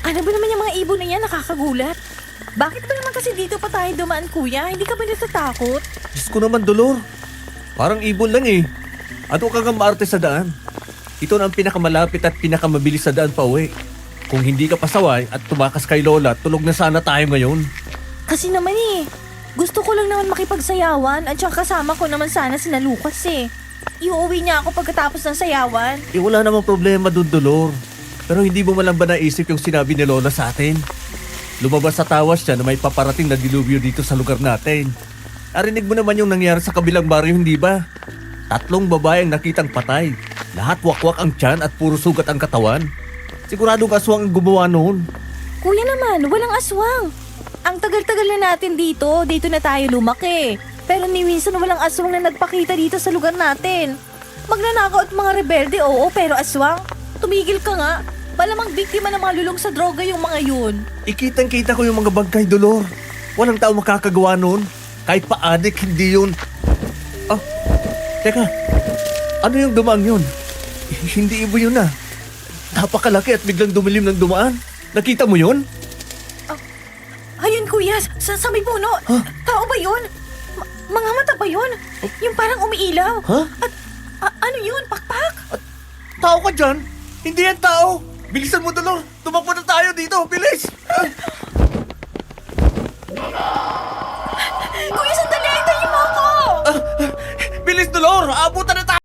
Ano ba naman yung mga ibon na yan? Nakakagulat. Bakit ba naman kasi dito pa tayo dumaan, kuya? Hindi ka ba natatakot? Diyos ko naman, Dolor. Parang ibon lang eh. Ano ka nga maarte sa daan? Ito na ang pinakamalapit at pinakamabilis sa daan pa uwi. Kung hindi ka pasaway at tumakas kay Lola, tulog na sana tayo ngayon. Kasi naman eh, gusto ko lang naman makipagsayawan at saka kasama ko naman sana si Lucas eh. Iuwi niya ako pagkatapos ng sayawan. Eh wala namang problema dun, Dolor. Pero hindi mo malang ba naisip yung sinabi ni Lola sa atin? Lumabas sa tawas siya na may paparating na dilubyo dito sa lugar natin. Narinig mo naman yung nangyari sa kabilang baryo, hindi ba? 3 babae ang nakitang patay. Lahat wakwak ang tiyan at puro sugat ang katawan. Siguradong aswang ang gumawa noon. Kuya naman, walang aswang. Ang tagal-tagal na natin dito na tayo lumaki. Pero ni minsan walang aswang na nagpakita dito sa lugar natin. Magnanakaw at mga rebelde, oo, pero aswang? Tumigil ka nga. Malamang biktima ng mga lulong sa droga yung mga yun. Ikitang-kita ko yung mga bangkay, Dolor. Walang tao makakagawa noon. Kahit pa-adik, hindi yun. Ah, teka. Ano yung dumaang yun? Hindi ibo yun ah. Napakalaki at biglang dumilim ng dumaan. Nakita mo yun? Ayun kuya, sa may puno. Huh? Tao ba yun? Mga mata ba yun? Yung parang umiilaw. Huh? At ano yun? Pakpak? Tao ka dyan? Hindi yan tao. Bilisan mo, Dolor. Tumakbo na tayo dito. Bilis! Kuya, sandali! Hintayin mo ako! Bilis, Dolor! Abutan na tayo!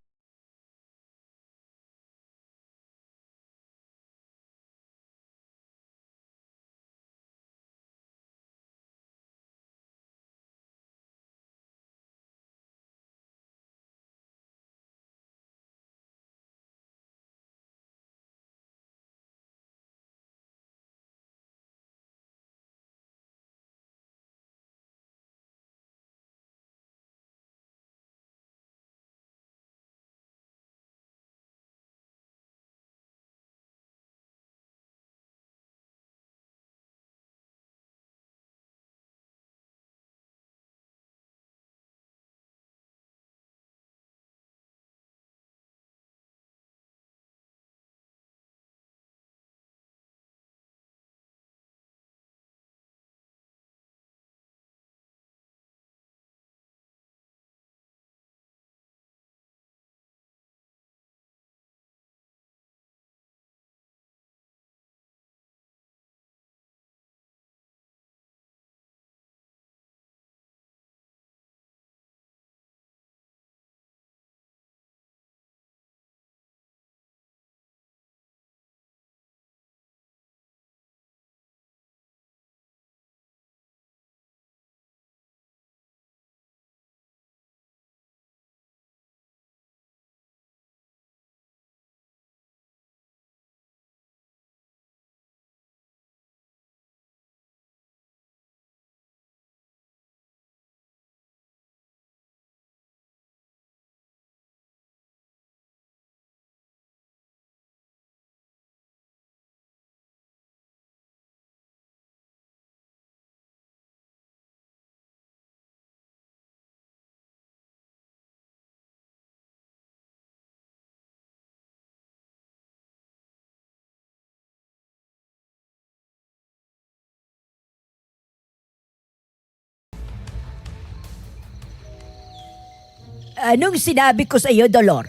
Anong sinabi ko sa iyo, Dolor?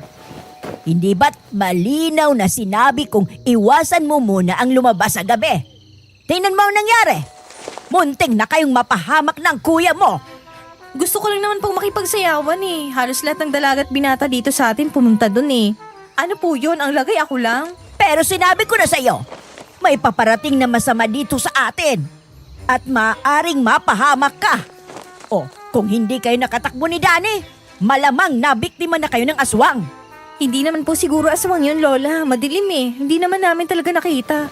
Hindi ba't malinaw na sinabi kong iwasan mo muna ang lumabas sa gabi? Tingnan mo ang nangyari. Munting na kayong mapahamak ng kuya mo. Gusto ko lang naman pong makipagsayawan eh. Halos lahat ng dalaga at binata dito sa atin pumunta dun eh. Ano po yun? Ang lagay ako lang? Pero sinabi ko na sa iyo, may paparating na masama dito sa atin. At maaaring mapahamak ka. O, kung hindi kayo nakatakbo ni Danny, malamang nabiktima na kayo ng aswang. Hindi naman po siguro aswang yun, Lola. Madilim eh. Hindi naman namin talaga nakita.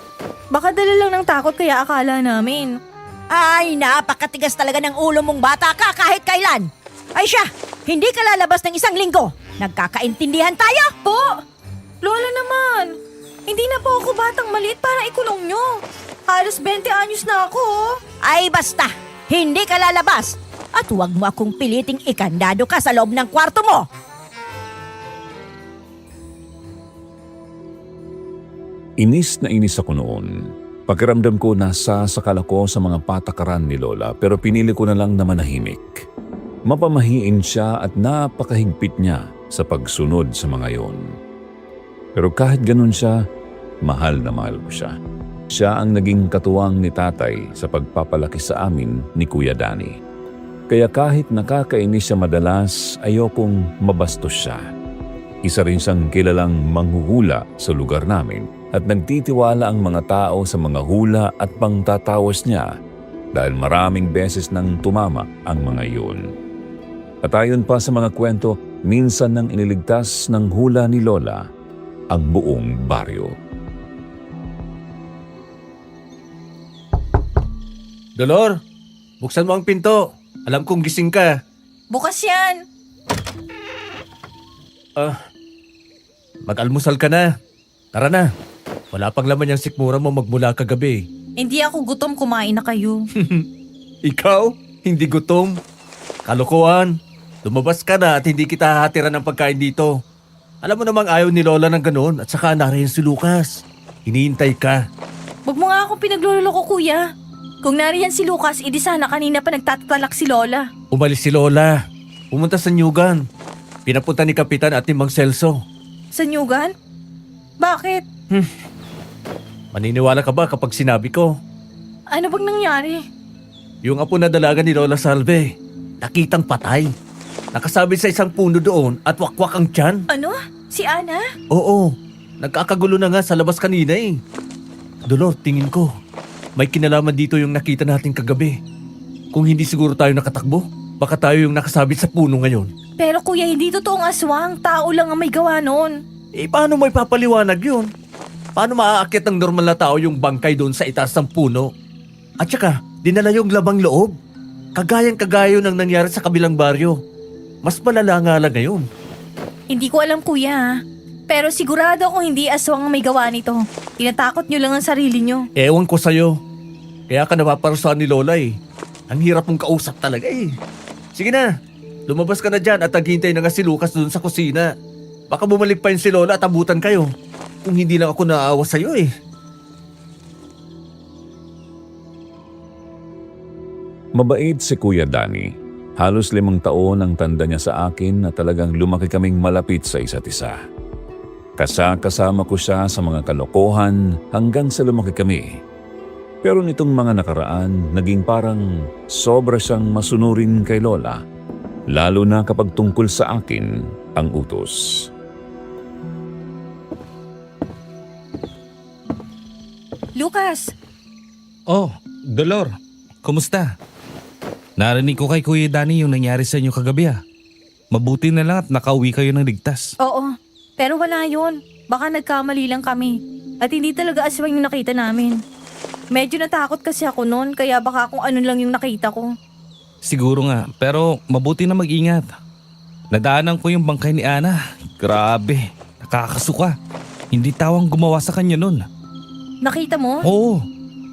Baka dala lang ng takot kaya akala namin. Ay, napakatigas talaga ng ulo mong bata ka kahit kailan. Ay siya, hindi ka lalabas ng 1 linggo. Nagkakaintindihan tayo? Po! Lola naman! Hindi na po ako batang maliit para ikulong nyo. Halos 20 anyos na ako. Ay basta, hindi ka lalabas. At huwag mo akong piliting ikandado ka sa loob ng kwarto mo. Inis na inis ako noon Pakiramdam ko nasasakal ako sa mga patakaran ni Lola pero pinili ko na lang na manahimik. Mapamahiin siya at napakahigpit niya sa pagsunod sa mga yon. Pero kahit ganun siya, mahal na mahal ko siya. Siya ang naging katuwang ni tatay sa pagpapalaki sa amin ni Kuya Danny. Kaya kahit nakakainis siya madalas, ayokong mabastos siya. Isa rin siyang kilalang manghuhula sa lugar namin at nagtitiwala ang mga tao sa mga hula at pangtatawas niya dahil maraming beses nang tumama ang mga yun. At ayon pa sa mga kwento, minsan nang iniligtas ng hula ni Lola ang buong baryo. Dolor, buksan mo ang pinto. Alam kong gising ka. Bukas yan. Mag-almusal ka na. Tara na. Wala pang laman yung sikmura mo magmula kagabi. Hindi ako gutom, kumain na kayo. Ikaw? Hindi gutom? Kalokohan. Lumabas ka na at hindi kita hahatiran ng pagkain dito. Alam mo namang ayaw ni Lola ng ganun at saka nariyan si Lucas. Hinihintay ka. Huwag mo nga akong pinagluloko, kuya. Kung nariyan si Lucas, edi sana kanina pa nagtatalak si Lola. Umalis si Lola. Pumunta sa Nyugan. Pinapunta ni Kapitan at ni Mang Celso. Sa Nyugan? Bakit? Maniniwala ka ba kapag sinabi ko? Ano bang nangyari? Yung apo na dalaga ni Lola Salve, nakitang patay. Nakasabit sa isang puno doon at wakwak ang tiyan. Ano? Si Ana? Oo, nagkakagulo na nga sa labas kanina eh. Dolor, tingin ko, may kinalaman dito yung nakita natin kagabi. Kung hindi siguro tayo nakatakbo, baka tayo yung nakasabit sa puno ngayon. Pero kuya, hindi totoong aswang. Tao lang ang may gawa nun. Eh paano mo ipapaliwanag yun? Paano maaakyat ng normal na tao yung bangkay doon sa itaas ng puno? At saka, dinala yung labang loob. Kagayang-kagayo ng nangyari sa kabilang baryo. Mas malala nga lang ngayon. Hindi ko alam kuya. Pero sigurado akong hindi aswang ang may gawa nito. Tinatakot nyo lang ang sarili nyo. Ewan ko sa'yo. Kaya ka napaparusahan ni Lola eh. Ang hirap mong kausap talaga eh. Sige na, lumabas ka na dyan at naghintay na nga si Lucas doon sa kusina. Baka bumalik pa yun si Lola at abutan kayo. Kung hindi lang ako naawa sa'yo eh. Mabait si Kuya Danny. Halos 5 taon ang tanda niya sa akin na talagang lumaki kaming malapit sa isa't isa. Kasama ko siya sa mga kalokohan hanggang sa lumaki kami. Pero nitong mga nakaraan, naging parang sobra siyang masunurin kay Lola. Lalo na kapag tungkol sa akin ang utos. Lucas, Oh, Dolor, kumusta? Narinig ko kay Kuya Danny yung nangyari sa inyo kagabi ah. Mabuti na lang at nakauwi kayo ng ligtas. oo. Pero wala yun. Baka nagkamali lang kami. At hindi talaga aswang yung nakita namin. Medyo natakot kasi ako noon, kaya baka kung ano lang yung nakita ko. Siguro nga, pero mabuti na mag-ingat. Nadaanan ko yung bangkay ni Ana. Grabe, nakakasuka. Hindi tawang gumawa sa kanya nun. Nakita mo? Oo,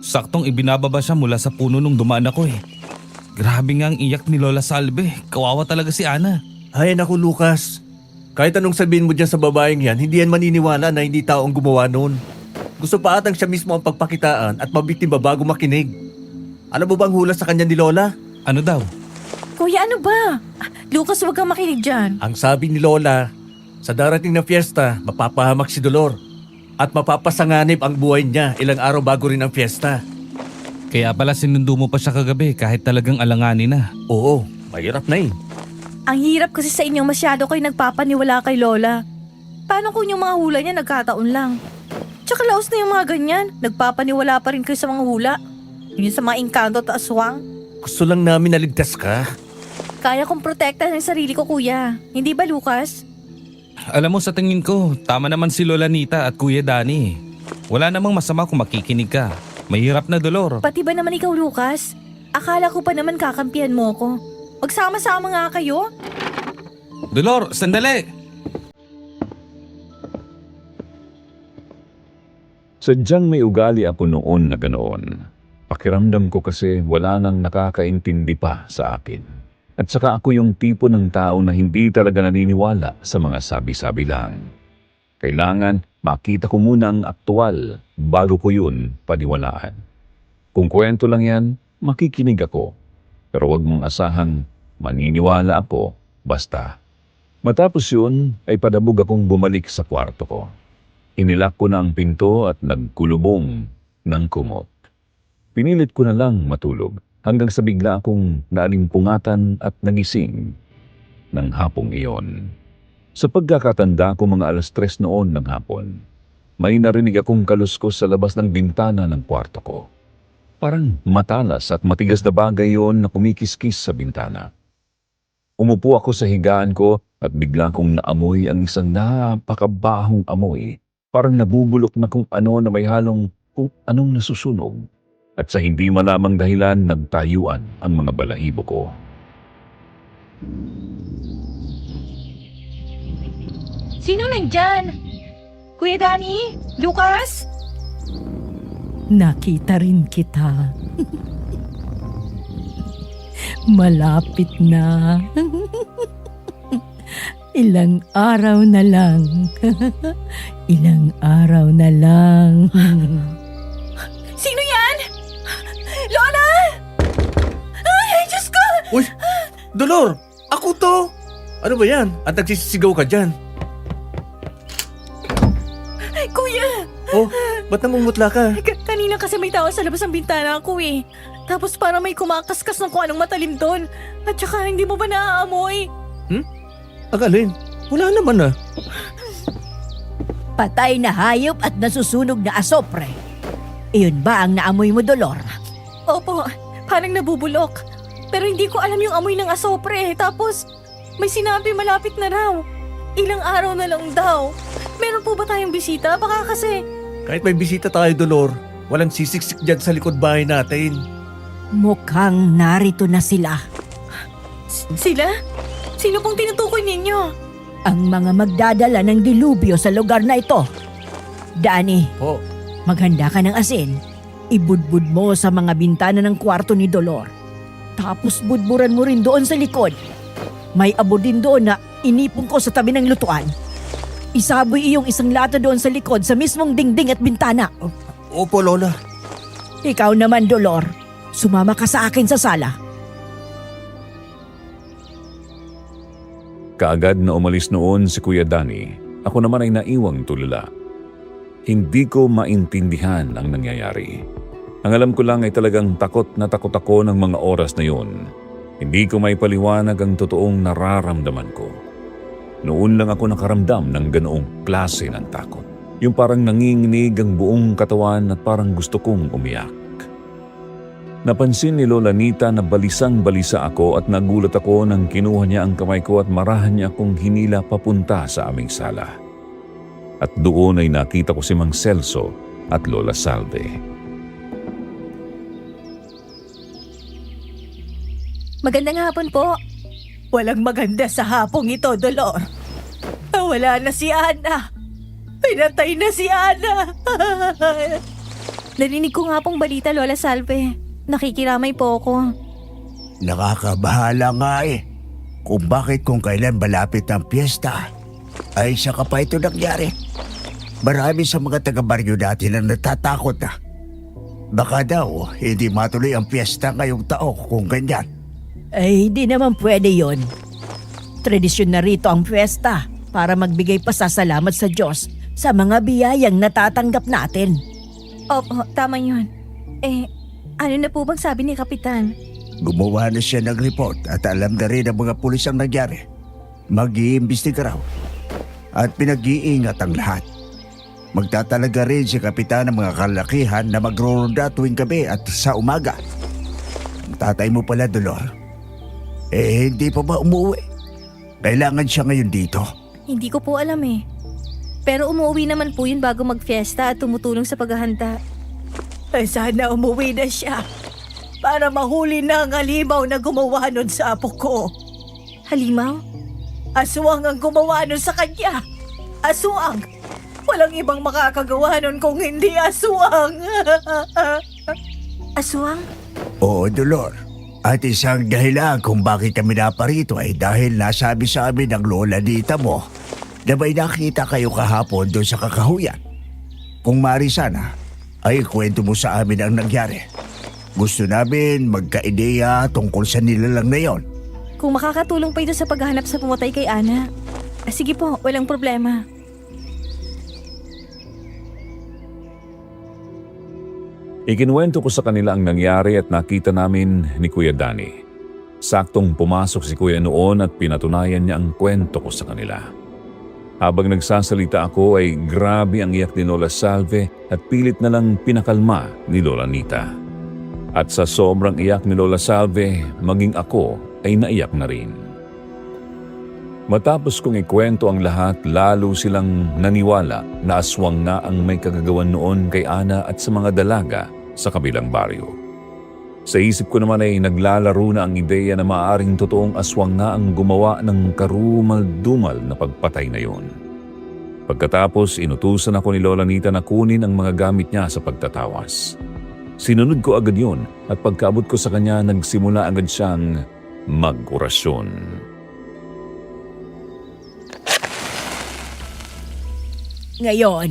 saktong ibinababa siya mula sa puno nung dumaan ako eh. Grabe nga ang iyak ni Lola Salve. Kawawa talaga si Ana. Ay naku Lucas. Kahit anong sabihin mo dyan sa babaeng yan, hindi yan maniniwala na hindi taong gumawa noon. Gusto pa atang siya mismo ang pagpakitaan at mabiktima bago makinig. Alam mo bang hula sa kanya ni Lola? Ano daw? Kuya, ano ba? Lucas, huwag kang makinig dyan. Ang sabi ni Lola, sa darating na fiesta, mapapahamak si Dolor. At mapapasanganib ang buhay niya ilang araw bago rin ang fiesta. Kaya pala sinundo mo pa siya kagabi kahit talagang alanganin na. Oo, mahirap na eh. Ang hirap kasi sa inyong masyado kayo nagpapaniwala kay Lola. Paano kung yung mga hula niya nagkataon lang? Tsaka laos na yung mga ganyan. Nagpapaniwala pa rin kayo sa mga hula. Yun sa mga engkanto at aswang. Gusto lang namin naligtas ka. Kaya kong protektahan ang sarili ko, kuya. Hindi ba, Lucas? Alam mo sa tingin ko, tama naman si Lola Nita at Kuya Danny. Wala namang masama kung makikinig ka. Mahirap na, Dolor. Pati ba naman ikaw, Lucas? Akala ko pa naman kakampihan mo ko. Magsama-sama nga kayo. Dolor, sandali! Sadyang may ugali ako noon na ganoon. Pakiramdam ko kasi wala nang nakakaintindi pa sa akin. At saka ako yung tipo ng tao na hindi talaga naniniwala sa mga sabi-sabi lang. Kailangan Makita ko muna ang aktual bago ko yun paniwalaan. Kung kwento lang yan, makikinig ako. Pero wag mong asahang maniniwala ako basta. Matapos yun ay padabog akong bumalik sa kwarto ko. Inilak ko na ang pinto at nagkulubong ng kumot. Pinilit ko na lang matulog hanggang sa bigla akong naalimpungatan at nagising ng hapong iyon. Sa pagkakatanda ko mga 3:00 noon ng hapon, may narinig akong kaluskos sa labas ng bintana ng kwarto ko. Parang matalas at matigas na bagay yon na kumikiskis sa bintana. Umupo ako sa higaan ko at bigla kong naamoy ang isang napakabahong amoy. Parang nabubulok na kung ano na may halong kung anong nasusunog. At sa hindi malamang dahilan, nagtayuan ang mga balahibo ko. Sino nandyan? Kuya Danny? Lucas? Nakita rin kita. Malapit na. Ilang araw na lang. Ilang araw na lang. Sino yan? Lola! Ay, Diyos ko! Uy! Dolor! Ako to! Ano ba yan? At nagsisigaw ka dyan? Ay, kuya! Oh, ba't namumutla ka? Kanina kasi may tao sa labas ng bintana ko eh. Tapos parang may kumakaskas ng kung anong matalim doon. At saka hindi mo ba naaamoy? Ang alin? Wala naman ah. Patay na hayop at nasusunog na asopre. Iyon ba ang naamoy mo, Dolor? Opo, parang nabubulok. Pero hindi ko alam yung amoy ng asopre. Tapos may sinabi malapit na raw. Ilang araw na lang daw. Meron po ba tayong bisita? Baka kasi... Kahit may bisita tayo, Dolor, walang sisiksik dyan sa likod bahay natin. Mukhang narito na sila. Sila? Sino pong tinutukoy ninyo? Ang mga magdadala ng dilubyo sa lugar na ito. Danny, Oh, maghanda ka ng asin. Ibudbud mo sa mga bintana ng kwarto ni Dolor. Tapos budburan mo rin doon sa likod. May abo din doon na inipon ko sa tabi ng lutuan. Isaboy iyong isang lata doon sa likod sa mismong dingding at bintana. opo, Lola. Ikaw naman, Dolor. Sumama ka sa akin sa sala. Kaagad na umalis noon si Kuya Danny, ako naman ay naiwang tulala. Hindi ko maintindihan ang nangyayari. Ang alam ko lang ay talagang takot na takot ako ng mga oras na yun. Hindi ko may paliwanag ang totoong nararamdaman ko. Noon lang ako nakaramdam ng ganoong klase ng takot. Yung parang nanginginig ang buong katawan at parang gusto kong umiyak. Napansin ni Lola Nita na balisang-balisa ako at nagulat ako nang kinuha niya ang kamay ko at marahan niya akong hinila papunta sa aming sala. At doon ay nakita ko si Mang Celso at Lola Salve. Magandang hapon po. Walang maganda sa hapong ito, Dolor. Wala na si Ana. Pinatay na si Ana. Narinig ko nga pong balita, Lola Salve. Nakikiramay po ako. Nakakabahala nga eh. Kung bakit kung kailan malapit ang piyesta, ay saka pa ito nangyari. Marami sa mga taga-baryo natin ang natatakot na. Baka daw, hindi matuloy ang piyesta ngayong tao kung ganyan. Ay, hindi naman pwede yon. Tradisyon na rito ang fiesta para magbigay pasasalamat sa Diyos sa mga biyayang natatanggap natin. Opo, tama yun. Ano na po bang sabi ni Kapitan? Gumawa na siya ng report at alam na rin ang mga pulis ang nangyari. Mag-iimbestiga raw. At pinag-iingat ang lahat. Magtatalaga rin si Kapitan ng mga kalakihan na magro-ronda tuwing gabi at sa umaga. Ang tatay mo pala, Dolor. Hindi pa ba umuwi? Kailangan siya ngayon dito. Hindi ko po alam eh. Pero umuwi naman po yun bago mag-fiesta at tumutulong sa paghahanda. Sana umuwi na siya para mahuli na ang halimaw na gumawa nun sa apo ko. Halimaw? Aswang ang gumawa nun sa kanya. Aswang! Walang ibang makakagawa nun kung hindi aswang. Aswang? Oo, Dolor. At isang dahilan kung bakit kami naparito ay dahil nasabi sa amin ng lola dita mo na may nakita kayo kahapon doon sa kakahuyan. Kung maaari sana, ay kwento mo sa amin ang nangyari. Gusto namin magka-ideya tungkol sa nilalang na yon. Kung makakatulong pa ito sa paghahanap sa pumatay kay Ana. Sige po, walang problema. Ikinuwento ko sa kanila ang nangyari at nakita namin ni Kuya Danny. Saktong pumasok si Kuya noon at pinatunayan niya ang kwento ko sa kanila. Habang nagsasalita ako ay grabe ang iyak ni Lola Salve at pilit na lang pinakalma ni Lola Nita. At sa sobrang iyak ni Lola Salve, maging ako ay naiyak na rin. Matapos kong ikwento ang lahat, lalo silang naniwala na aswang nga ang may kagagawan noon kay Ana at sa mga dalaga sa kabilang baryo. Sa isip ko naman ay naglalaro na ang ideya na maaaring totoong aswang nga ang gumawa ng karumal-dumal na pagpatay na yon. Pagkatapos, inutusan ako ni Lola Nita na kunin ang mga gamit niya sa pagtatawas. Sinunod ko agad yon at pagkaabot ko sa kanya, nagsimula agad siyang mag-orasyon. Ngayon,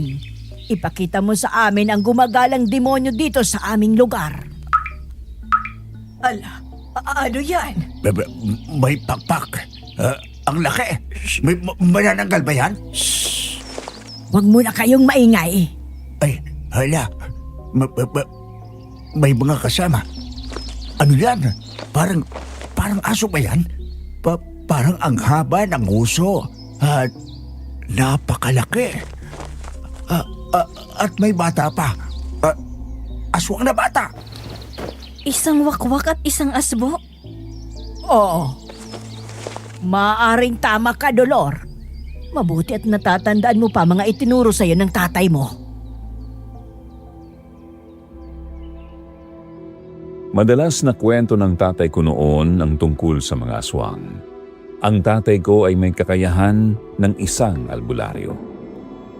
ipakita mo sa amin ang gumagalang demonyo dito sa aming lugar. Ala, ano yan? May pakpak. Ang laki. May manananggal ba yan? Huwag mo na kayong maingay. Ay, hala. May mga kasama. Ano yan? Parang aso ba yan? Parang ang haba ng uso. At napakalaki. At may bata pa. Aswang na bata. Isang wakwak at isang asbo? Oo. Maaring tama ka, Dolor. Mabuti at natatandaan mo pa mga itinuro sa'yo ng tatay mo. Madalas na kwento ng tatay ko noon ang tungkol sa mga aswang. Ang tatay ko ay may kakayahan ng isang albularyo.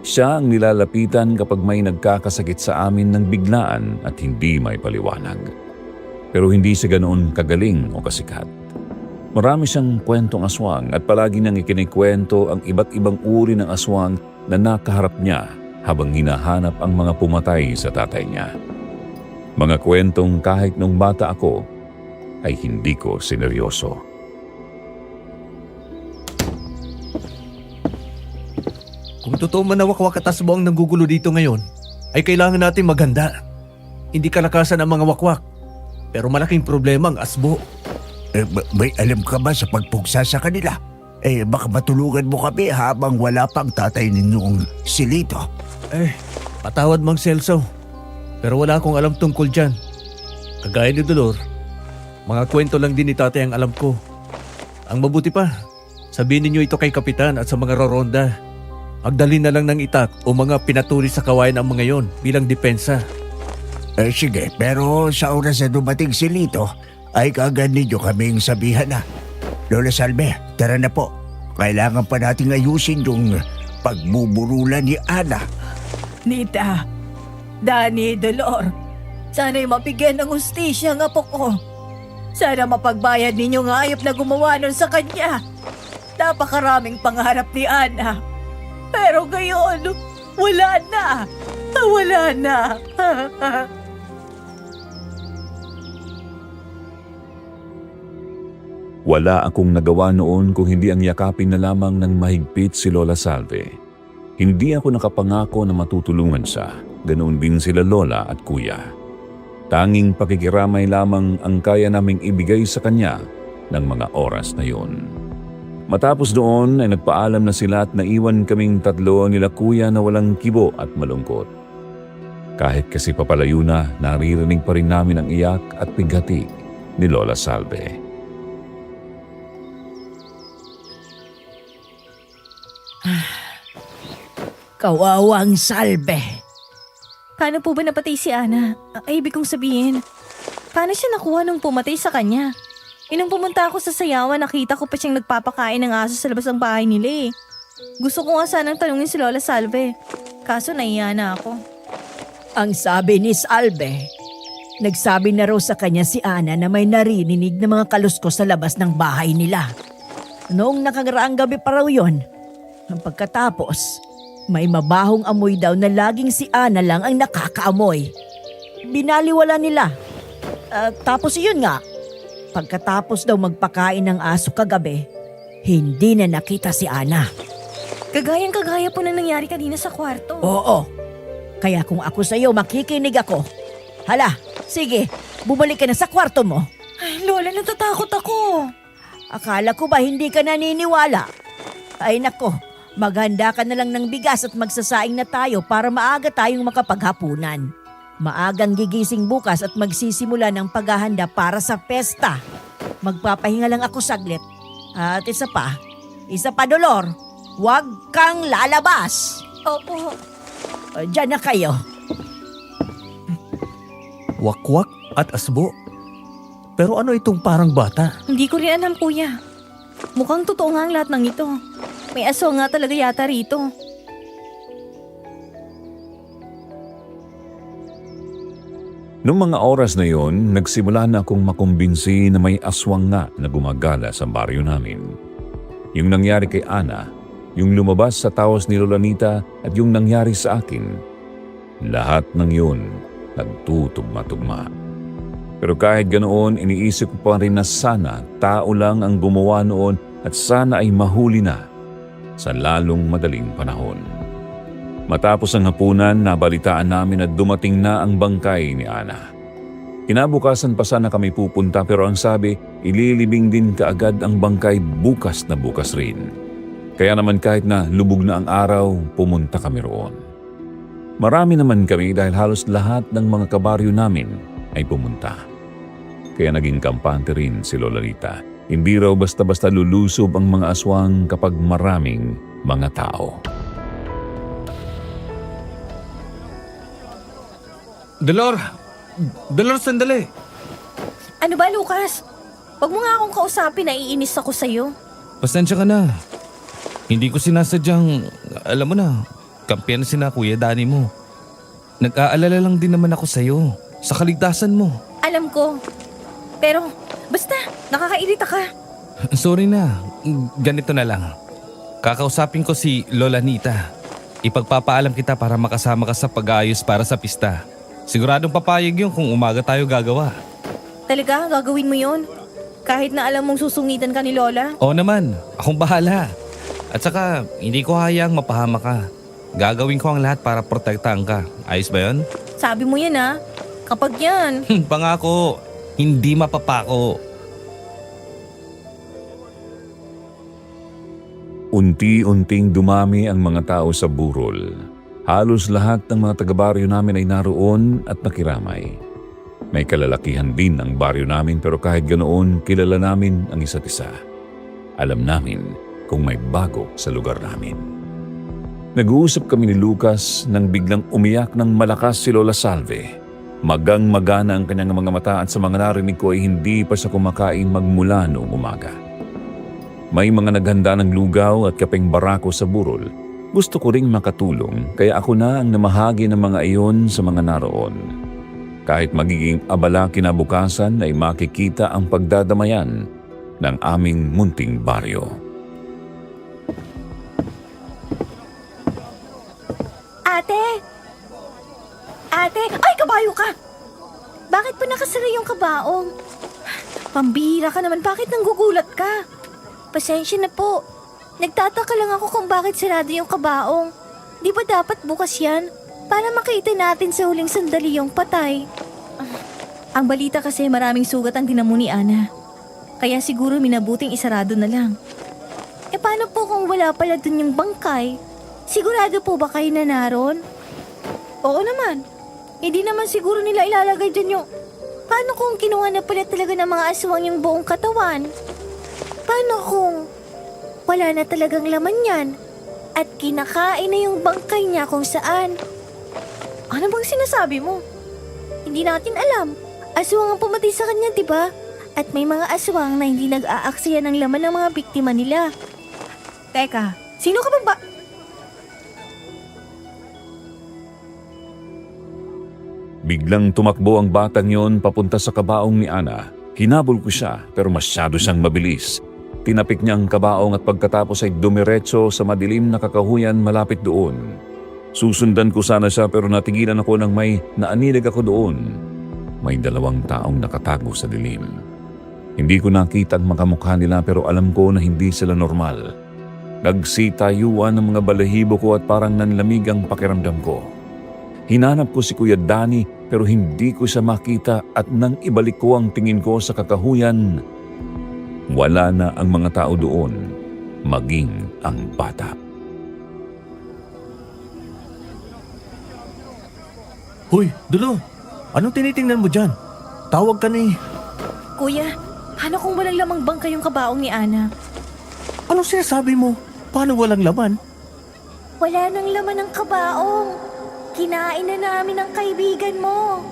Siya ang nilalapitan kapag may nagkakasakit sa amin ng biglaan at hindi may paliwanag. Pero hindi siya ganoon kagaling o kasikat. Marami siyang kwentong aswang at palagi niyang ikinikwento ang iba't ibang uri ng aswang na nakaharap niya habang hinahanap ang mga pumatay sa tatay niya. Mga kwentong kahit nung bata ako ay hindi ko sineryoso. Kung totoo man na wakwak at asbo ang nanggugulo dito ngayon, ay kailangan natin maghanda. Hindi kalakasan ang mga wakwak, pero malaking problema ang asbo. May alam ka ba sa pagpugsa sa kanila? Baka matulungan mo kami habang wala pang tatay ninyong si Lito. Patawad Mang Celso, pero wala akong alam tungkol dyan. Kagaya ni Dolor, mga kwento lang din ni tatay ang alam ko. Ang mabuti pa, sabihin ninyo ito kay Kapitan at sa mga roronda. Magdali na lang ng itak o mga pinaturi sa kawayan ang mga yon bilang depensa. Sige, pero sa oras na dumating si Lito, ay kaagad ninyo kaming sabihan na. Lola Salve, tara na po. Kailangan pa nating ayusin yung pagbuburulan ni Ana. Nita, Danny, Dolor, sana'y mapigyan ng hustisya ang apo ko. Sana mapagbayad ninyo ng ayop na gumawa nun sa kanya. Napakaraming pangarap ni Ana. Pero ngayon, wala na. Wala na. Wala akong nagawa noon kung hindi ang yakapin na lamang ng mahigpit si Lola Salve. Hindi ako nakapangako na matutulungan siya, ganoon din sila Lola at Kuya. Tanging pakikiramay lamang ang kaya naming ibigay sa kanya ng mga oras na yun. Matapos doon ay nagpaalam na sila at naiwan kaming tatlo nila Kuya na walang kibo at malungkot. Kahit kasi papalayo na, naririnig pa rin namin ang iyak at pighati ni Lola Salve. Kawawang Salve. Paano po ba napatay si Ana? Ay, ibig kong sabihin, paano siya nakuha nung pumatay sa kanya? Nung pumunta ako sa sayawan, nakita ko pa siyang nagpapakain ng aso sa labas ng bahay nila eh. Gusto ko nga sanang tanungin si Lola Salve. Kaso nahiya na ako. Ang sabi ni Salve, nagsabi na raw sa kanya si Ana na may narinig na mga kaluskos sa labas ng bahay nila. Noong nakagaraang gabi pa raw yon, Pagkatapos, may mabahong amoy daw na laging si Ana lang ang nakakaamoy. Binaliwala nila. Tapos yun nga, pagkatapos daw magpakain ng aso kagabi, hindi na nakita si Ana. Kagayang-kagaya po na nangyari kanina sa kwarto. Oo. Kaya kung ako sa'yo, makikinig ako. Hala, sige, bumalik ka na sa kwarto mo. Ay, Lola, natatakot ako. Akala ko ba hindi ka naniniwala? Ay nako, maghanda ka na lang ng bigas at magsasaing na tayo para maaga tayong makapaghapunan. Maagang gigising bukas at magsisimula ng paghahanda para sa pesta. Magpapahinga lang ako saglit. At isa pa, Dolor, huwag kang lalabas. Opo. Diyan na kayo. Wakwak at asbo. Pero ano itong parang bata? Hindi ko rin alam, kuya. Mukhang totoo nga ang lahat ng ito. May aso nga talaga yata rito. Noong mga oras na yon, nagsimula na akong makumbinsi na may aswang nga na gumagala sa baryo namin. Yung nangyari kay Ana, yung lumabas sa tawas ni Lolanita at yung nangyari sa akin, lahat ng yun nagtutugma-tugma. Pero kahit ganoon, iniisip ko pa rin na sana tao lang ang gumawa noon at sana ay mahuli na sa lalong madaling panahon. Matapos ang hapunan, nabalitaan namin na dumating na ang bangkay ni Ana. Kinabukasan pa sana kami pupunta pero ang sabi, ililibing din kaagad ang bangkay bukas na bukas rin. Kaya naman kahit na lubog na ang araw, pumunta kami roon. Marami naman kami dahil halos lahat ng mga kabaryo namin ay pumunta. Kaya naging kampante rin si Lola Rita. Hindi raw basta-basta lulusob ang mga aswang kapag maraming mga tao. Dolor, sandali. Ano ba, Lucas? Huwag mo nga akong kausapin, naiinis ako sa'yo. Pasensya ka na. Hindi ko sinasadyang, alam mo na, kampiyan sina Kuya Dani mo. Nag-aalala lang din naman ako sa'yo, sa kaligtasan mo. Alam ko. Pero, basta, nakakairita ka. Sorry na, ganito na lang. Kakausapin ko si Lola Nita. Ipagpapaalam kita para makasama ka sa pag-aayos para sa pista. Siguradong papayag yun kung umaga tayo gagawa. Talaga, gagawin mo yon? Kahit na alam mong susungitan ka ni Lola? Oo naman, akong bahala. At saka, hindi ko hayang mapahama ka. Gagawin ko ang lahat para protektahan ka. Ayos ba yun? Sabi mo yan ha. Kapag yan, Pangako, hindi mapapako. Unti-unting dumami ang mga tao sa burol. Halos lahat ng mga taga-baryo namin ay naroon at nakiramay. May kalalakihan din ang baryo namin pero kahit ganoon, kilala namin ang isa't isa. Alam namin kung may bago sa lugar namin. Nag-uusap kami ni Lucas nang biglang umiyak ng malakas si Lola Salve. Magang-magana ang kanyang mga mata at sa mga narinig ko ay hindi pa siya kumakain magmula noong umaga. May mga naghanda ng lugaw at kapeng barako sa burol. Gusto ko ring makatulong kaya ako na ang namahagi ng mga iyon sa mga naroon. Kahit magiging abala kinabukasan ay makikita ang pagdadamayan ng aming munting baryo. Ate! Ate! Ay, kabayo ka! Bakit pa nakasara yung kabaong? Pambihira ka naman, bakit nanggugulat ka? Pasensya na po. Nagtataka lang ako kung bakit sarado yung kabaong. Di ba dapat bukas yan? Para makita natin sa huling sandali yung patay. Ang balita kasi maraming sugat ang dinamo ni Ana. Kaya siguro minabuting isarado na lang. E paano po kung wala pala dun yung bangkay? Sigurado po ba kayo na naroon? Oo naman. Hindi naman siguro nila ilalagay dyan yung... Paano kung kinuha na pala talaga ng mga aswang yung buong katawan? Paano kung wala na talagang laman yan at kinakain na yung bangkay niya kung saan? Ano bang sinasabi mo? Hindi natin alam. Aswang ang pumatay sa kanya, diba? At may mga aswang na hindi nag-aaksaya ng laman ng mga biktima nila. Teka, sino ka ba? Biglang tumakbo ang batang yon papunta sa kabaong ni Ana. Hinabol ko siya pero masyado siyang mabilis. Tinapik niya ang kabaong at pagkatapos ay dumiretso sa madilim na kakahuyan malapit doon. Susundan ko sana siya pero natigilan ako nang may naanilig ako doon. May 2 taong nakatago sa dilim. Hindi ko nakita ang makamukha nila pero alam ko na hindi sila normal. Nagsitayuan ng mga balahibo ko at parang nanlamig ang pakiramdam ko. Hinanap ko si Kuya Danny pero hindi ko siya makita at nang ibalik ko ang tingin ko sa kakahuyan, wala na ang mga tao doon, maging ang bata. Hoy, Dulo! Anong tinitingnan mo dyan? Tawag ka ni... Kuya, ano kung walang lamang bangka yung kabaong ni Ana? Anong sinasabi mo? Paano walang laman? Wala nang laman ng kabaong. Kinain na namin ang kaibigan mo.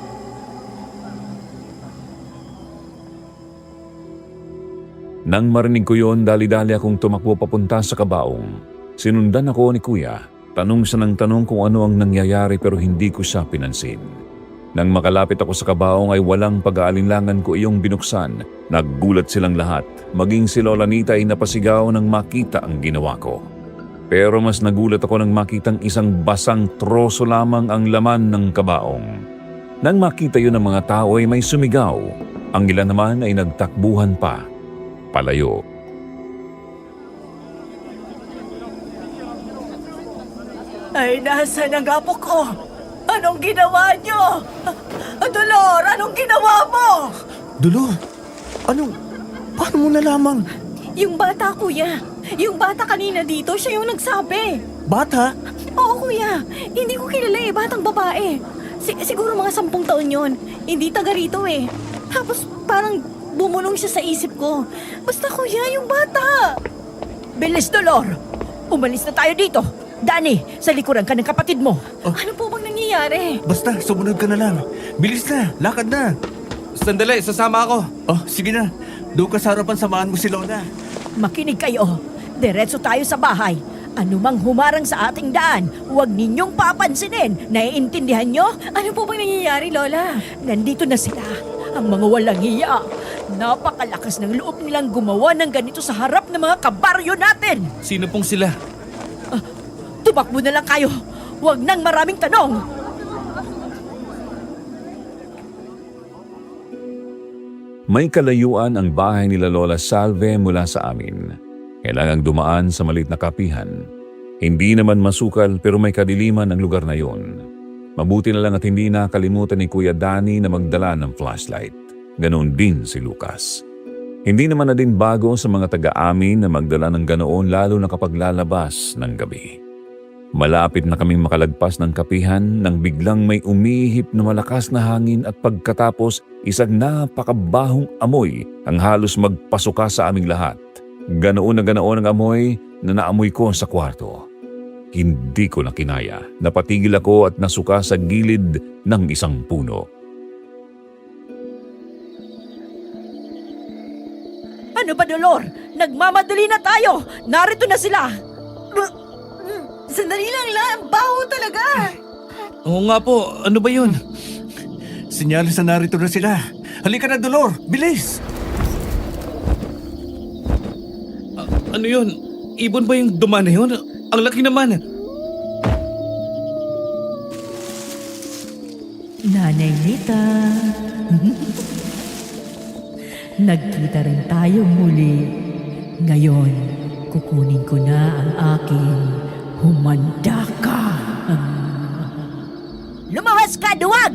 Nang marinig ko yon, dali-dali akong tumakbo papunta sa kabaong. Sinundan ako ni Kuya. Tanong siya ng tanong kung ano ang nangyayari pero hindi ko siya pinansin. Nang makalapit ako sa kabaong ay walang pag-aalinlangan ko iyong binuksan. Naggulat silang lahat. Maging si Lola Nita ay napasigaw nang makita ang ginawa ko. Pero mas nagulat ako nang makitang isang basang troso lamang ang laman ng kabaong. Nang makita yun ng mga tao ay may sumigaw. Ang ilan naman ay nagtakbuhan pa. Palayo. Ay, nasaan ang apo ko? Anong ginawa niyo? Dolor, anong ginawa mo? Dulo! Paano mo nalaman? Yung bata, kuya. Yung bata kanina dito, siya yung nagsabi. Bata? Oo, kuya. Hindi ko kilala eh, batang babae. Siguro mga 10 taon yon. Hindi taga rito eh. Tapos parang bumulong siya sa isip ko. Basta kuya, yung bata. Bilis, Dolor! Umalis na tayo dito. Danny, sa likuran ka ng kapatid mo. Ano po bang nangyayari? Basta, sumunod ka na lang. Bilis na, lakad na. Sandali, sasama ako. Oh, sige na. Doon ka sa harapan, samahan mo si Lola. Makinig kayo. Diretso tayo sa bahay. Anumang humarang sa ating daan, huwag ninyong papansinin. Naiintindihan nyo? Ano po bang nangyayari, Lola? Nandito na sila. Ang mga walang hiya. Napakalakas ng loob nilang gumawa ng ganito sa harap ng mga kabaryo natin. Sino pong sila? Tumakbo na lang kayo. Huwag nang maraming tanong. May kalayuan ang bahay nila Lola Salve mula sa amin. Kailangang dumaan sa maliit na kapihan. Hindi naman masukal pero may kadiliman ang lugar na yon. Mabuti na lang at hindi nakalimutan ni Kuya Danny na magdala ng flashlight. Ganon din si Lucas. Hindi naman na din bago sa mga taga-amin na magdala ng ganoon lalo na kapag lalabas ng gabi. Malapit na kaming makalagpas ng kapihan nang biglang may umihip na malakas na hangin at pagkatapos isang napakabahong amoy ang halos magpasuka sa aming lahat. Ganoon ang amoy na naamoy ko sa kwarto. Hindi ko na kinaya. Napatigil ako at nasuka sa gilid ng isang puno. Ano ba, Dolor? Nagmamadali na tayo. Narito na sila. Sandali lang, baho talaga. Oo nga po, ano ba yun? Sinyalis na narito na sila. Halika na, Dolor! Bilis! Ano yun? Ibon ba yung duma na yun? Ang laki naman. Nanay Nita. Nagkita rin tayo muli. Ngayon, kukunin ko na ang aking humanda ka. Lumawas ka, duwag!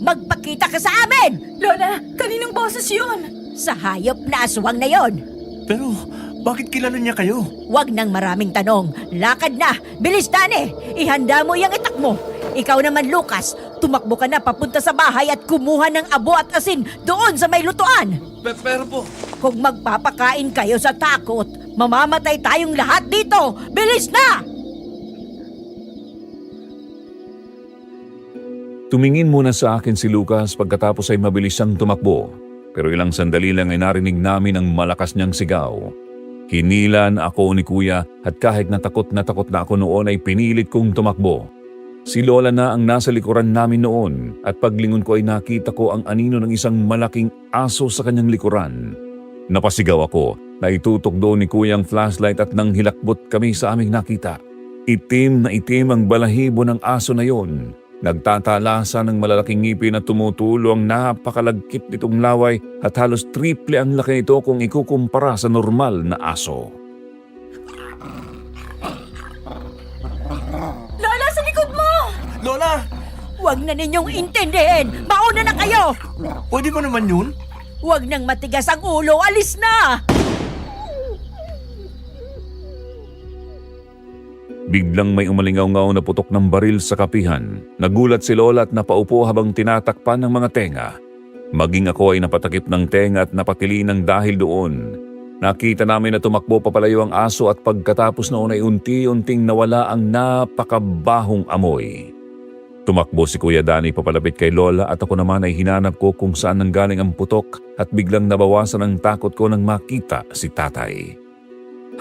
Magpakita ka sa amin! Lola, kaninong boses yun? Sa hayop na aswang na yon. Pero, bakit kilala niya kayo? Huwag nang maraming tanong. Lakad na! Bilis, Dani! Ihanda mo yung itak mo. Ikaw naman, Lucas, tumakbo ka na papunta sa bahay at kumuha ng abo at asin doon sa may lutuan. Pero po, Kung magpapakain kayo sa takot, mamamatay tayong lahat dito! Bilis na! Tumingin muna sa akin si Lucas pagkatapos ay mabilis siyang tumakbo. Pero ilang sandali lang ay narinig namin ang malakas niyang sigaw. Hinilan ako ni Kuya at kahit na takot na ako noon ay pinilit kong tumakbo. Si Lola na ang nasa likuran namin noon at paglingon ko ay nakita ko ang anino ng isang malaking aso sa kanyang likuran. Napasigaw ako Naitutok doon ni Kuya ang flashlight at nang hilakbot kami sa aming nakita. Itim na itim ang balahibo ng aso na yon. Nagtatalasa ng malalaking ngipin at tumutulo ang napakalagkit nitong laway at halos triple ang laki nito kung ikukumpara sa normal na aso. Lola, sa likod mo! Lola! Huwag na ninyong intindihin! Mauna na kayo! Pwede mo naman yun? Huwag nang matigas ang ulo! Alis na! Biglang may umalingaw-ngaw na putok ng baril sa kapihan. Nagulat si Lola at napaupo habang tinatakpan ng mga tenga. Maging ako ay napatakip ng tenga at napatili ng dahil doon. Nakita namin na tumakbo papalayo ang aso at pagkatapos noon ay unti-unting nawala ang napakabahong amoy. Tumakbo si Kuya Danny papalapit kay Lola at ako naman ay hinanap ko kung saan nanggaling ang putok at biglang nabawasan ang takot ko nang makita si Tatay.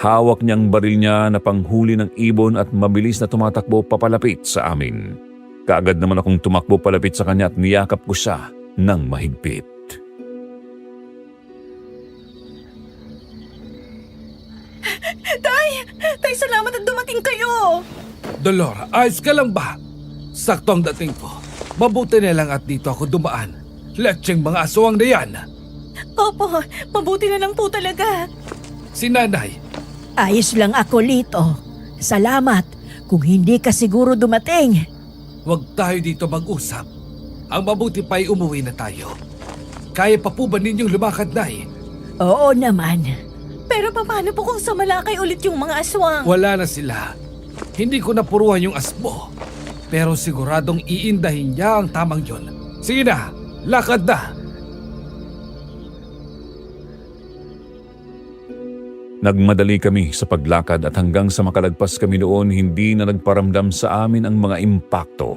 Hawak niyang baril niya na panghuli ng ibon at mabilis na tumatakbo papalapit sa amin. Kaagad naman akong tumakbo palapit sa kanya at niyakap ko siya ng mahigpit. Tay, salamat at dumating kayo! Dolor, ayos ka lang ba? Sakto ang dating ko. Mabuti na lang at dito ako dumaan. Letseng mga aswang na yan. Opo, mabuti na lang po talaga. Si Nanay, Ayos lang ako, Lito. Salamat. Kung hindi ka siguro dumating. huwag tayo dito mag-usap. Ang mabuti pa ay umuwi na tayo. Kaya pa po ba ninyong lumakad, Nay? Oo naman. Pero paano po kung samalakay ulit yung mga aswang? Wala na sila. Hindi ko napuruhan yung asbo. Pero siguradong iindahin niya ang tamang yun. Sige na, lakad na. Nagmadali kami sa paglakad at hanggang sa makalagpas kami doon, hindi na nagparamdam sa amin ang mga impakto.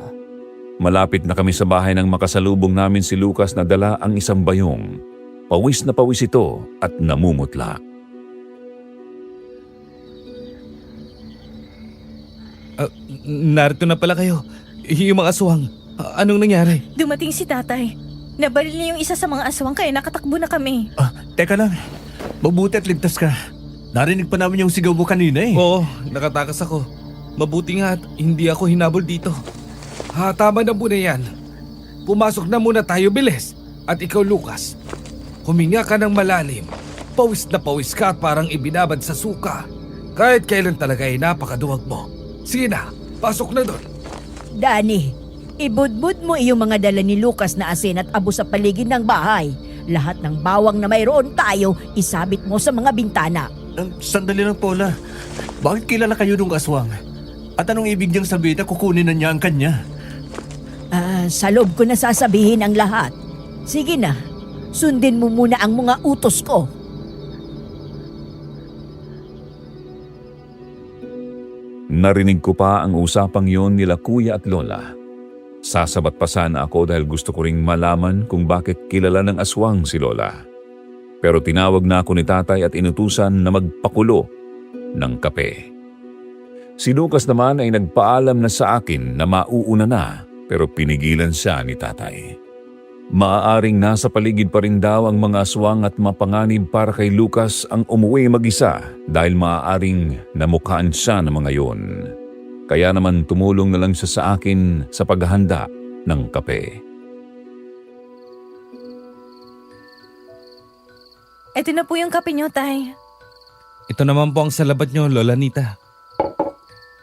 Malapit na kami sa bahay nang makasalubong namin si Lucas na dala ang isang bayong. Pawis na pawis ito at namumutla. Narito na pala kayo. Yung mga aswang. Anong nangyari? Dumating si tatay. Nabaril niya yung isa sa mga aswang kaya nakatakbo na kami. Teka lang. Mabuti at ligtas ka. Narinig pa namin yung sigaw mo kanina eh. Oo, nakatakas ako. Mabuti nga at hindi ako hinabol dito. Tama na muna yan. Pumasok na muna tayo, bilis. At ikaw, Lucas, huminga ka ng malalim. Pawis na pawis ka at parang ibinabad sa suka. Kahit kailan talaga ay napakaduwag mo. Sige na, pasok na doon. Danny, ibudbud mo iyong mga dala ni Lucas na asin at abo sa paligid ng bahay. Lahat ng bawang na mayroon tayo, isabit mo sa mga bintana. Sandali lang, Paula. Bakit kilala kayo nung aswang? At anong ibig niyang sabihin na kukunin na niya ang kanya? Sa loob ko na sasabihin ang lahat. Sige na, sundin mo muna ang mga utos ko. Narinig ko pa ang usapang yon nila Kuya at Lola. Sasabat pa sana ako dahil gusto ko ring malaman kung bakit kilala ng aswang si Lola. Pero tinawag na ako ni Tatay at inutusan na magpakulo ng kape. Si Lucas naman ay nagpaalam na sa akin na mauuna na pero pinigilan siya ni Tatay. Maaaring nasa paligid pa rin daw ang mga aswang at mapanganib para kay Lucas ang umuwi mag-isa dahil maaaring namukhaan siya ng mga yon. Kaya naman tumulong na lang siya sa akin sa paghahanda ng kape. Ito na po yung kape niyo, tay. Ito naman po ang salabat nyo, Lola Nita.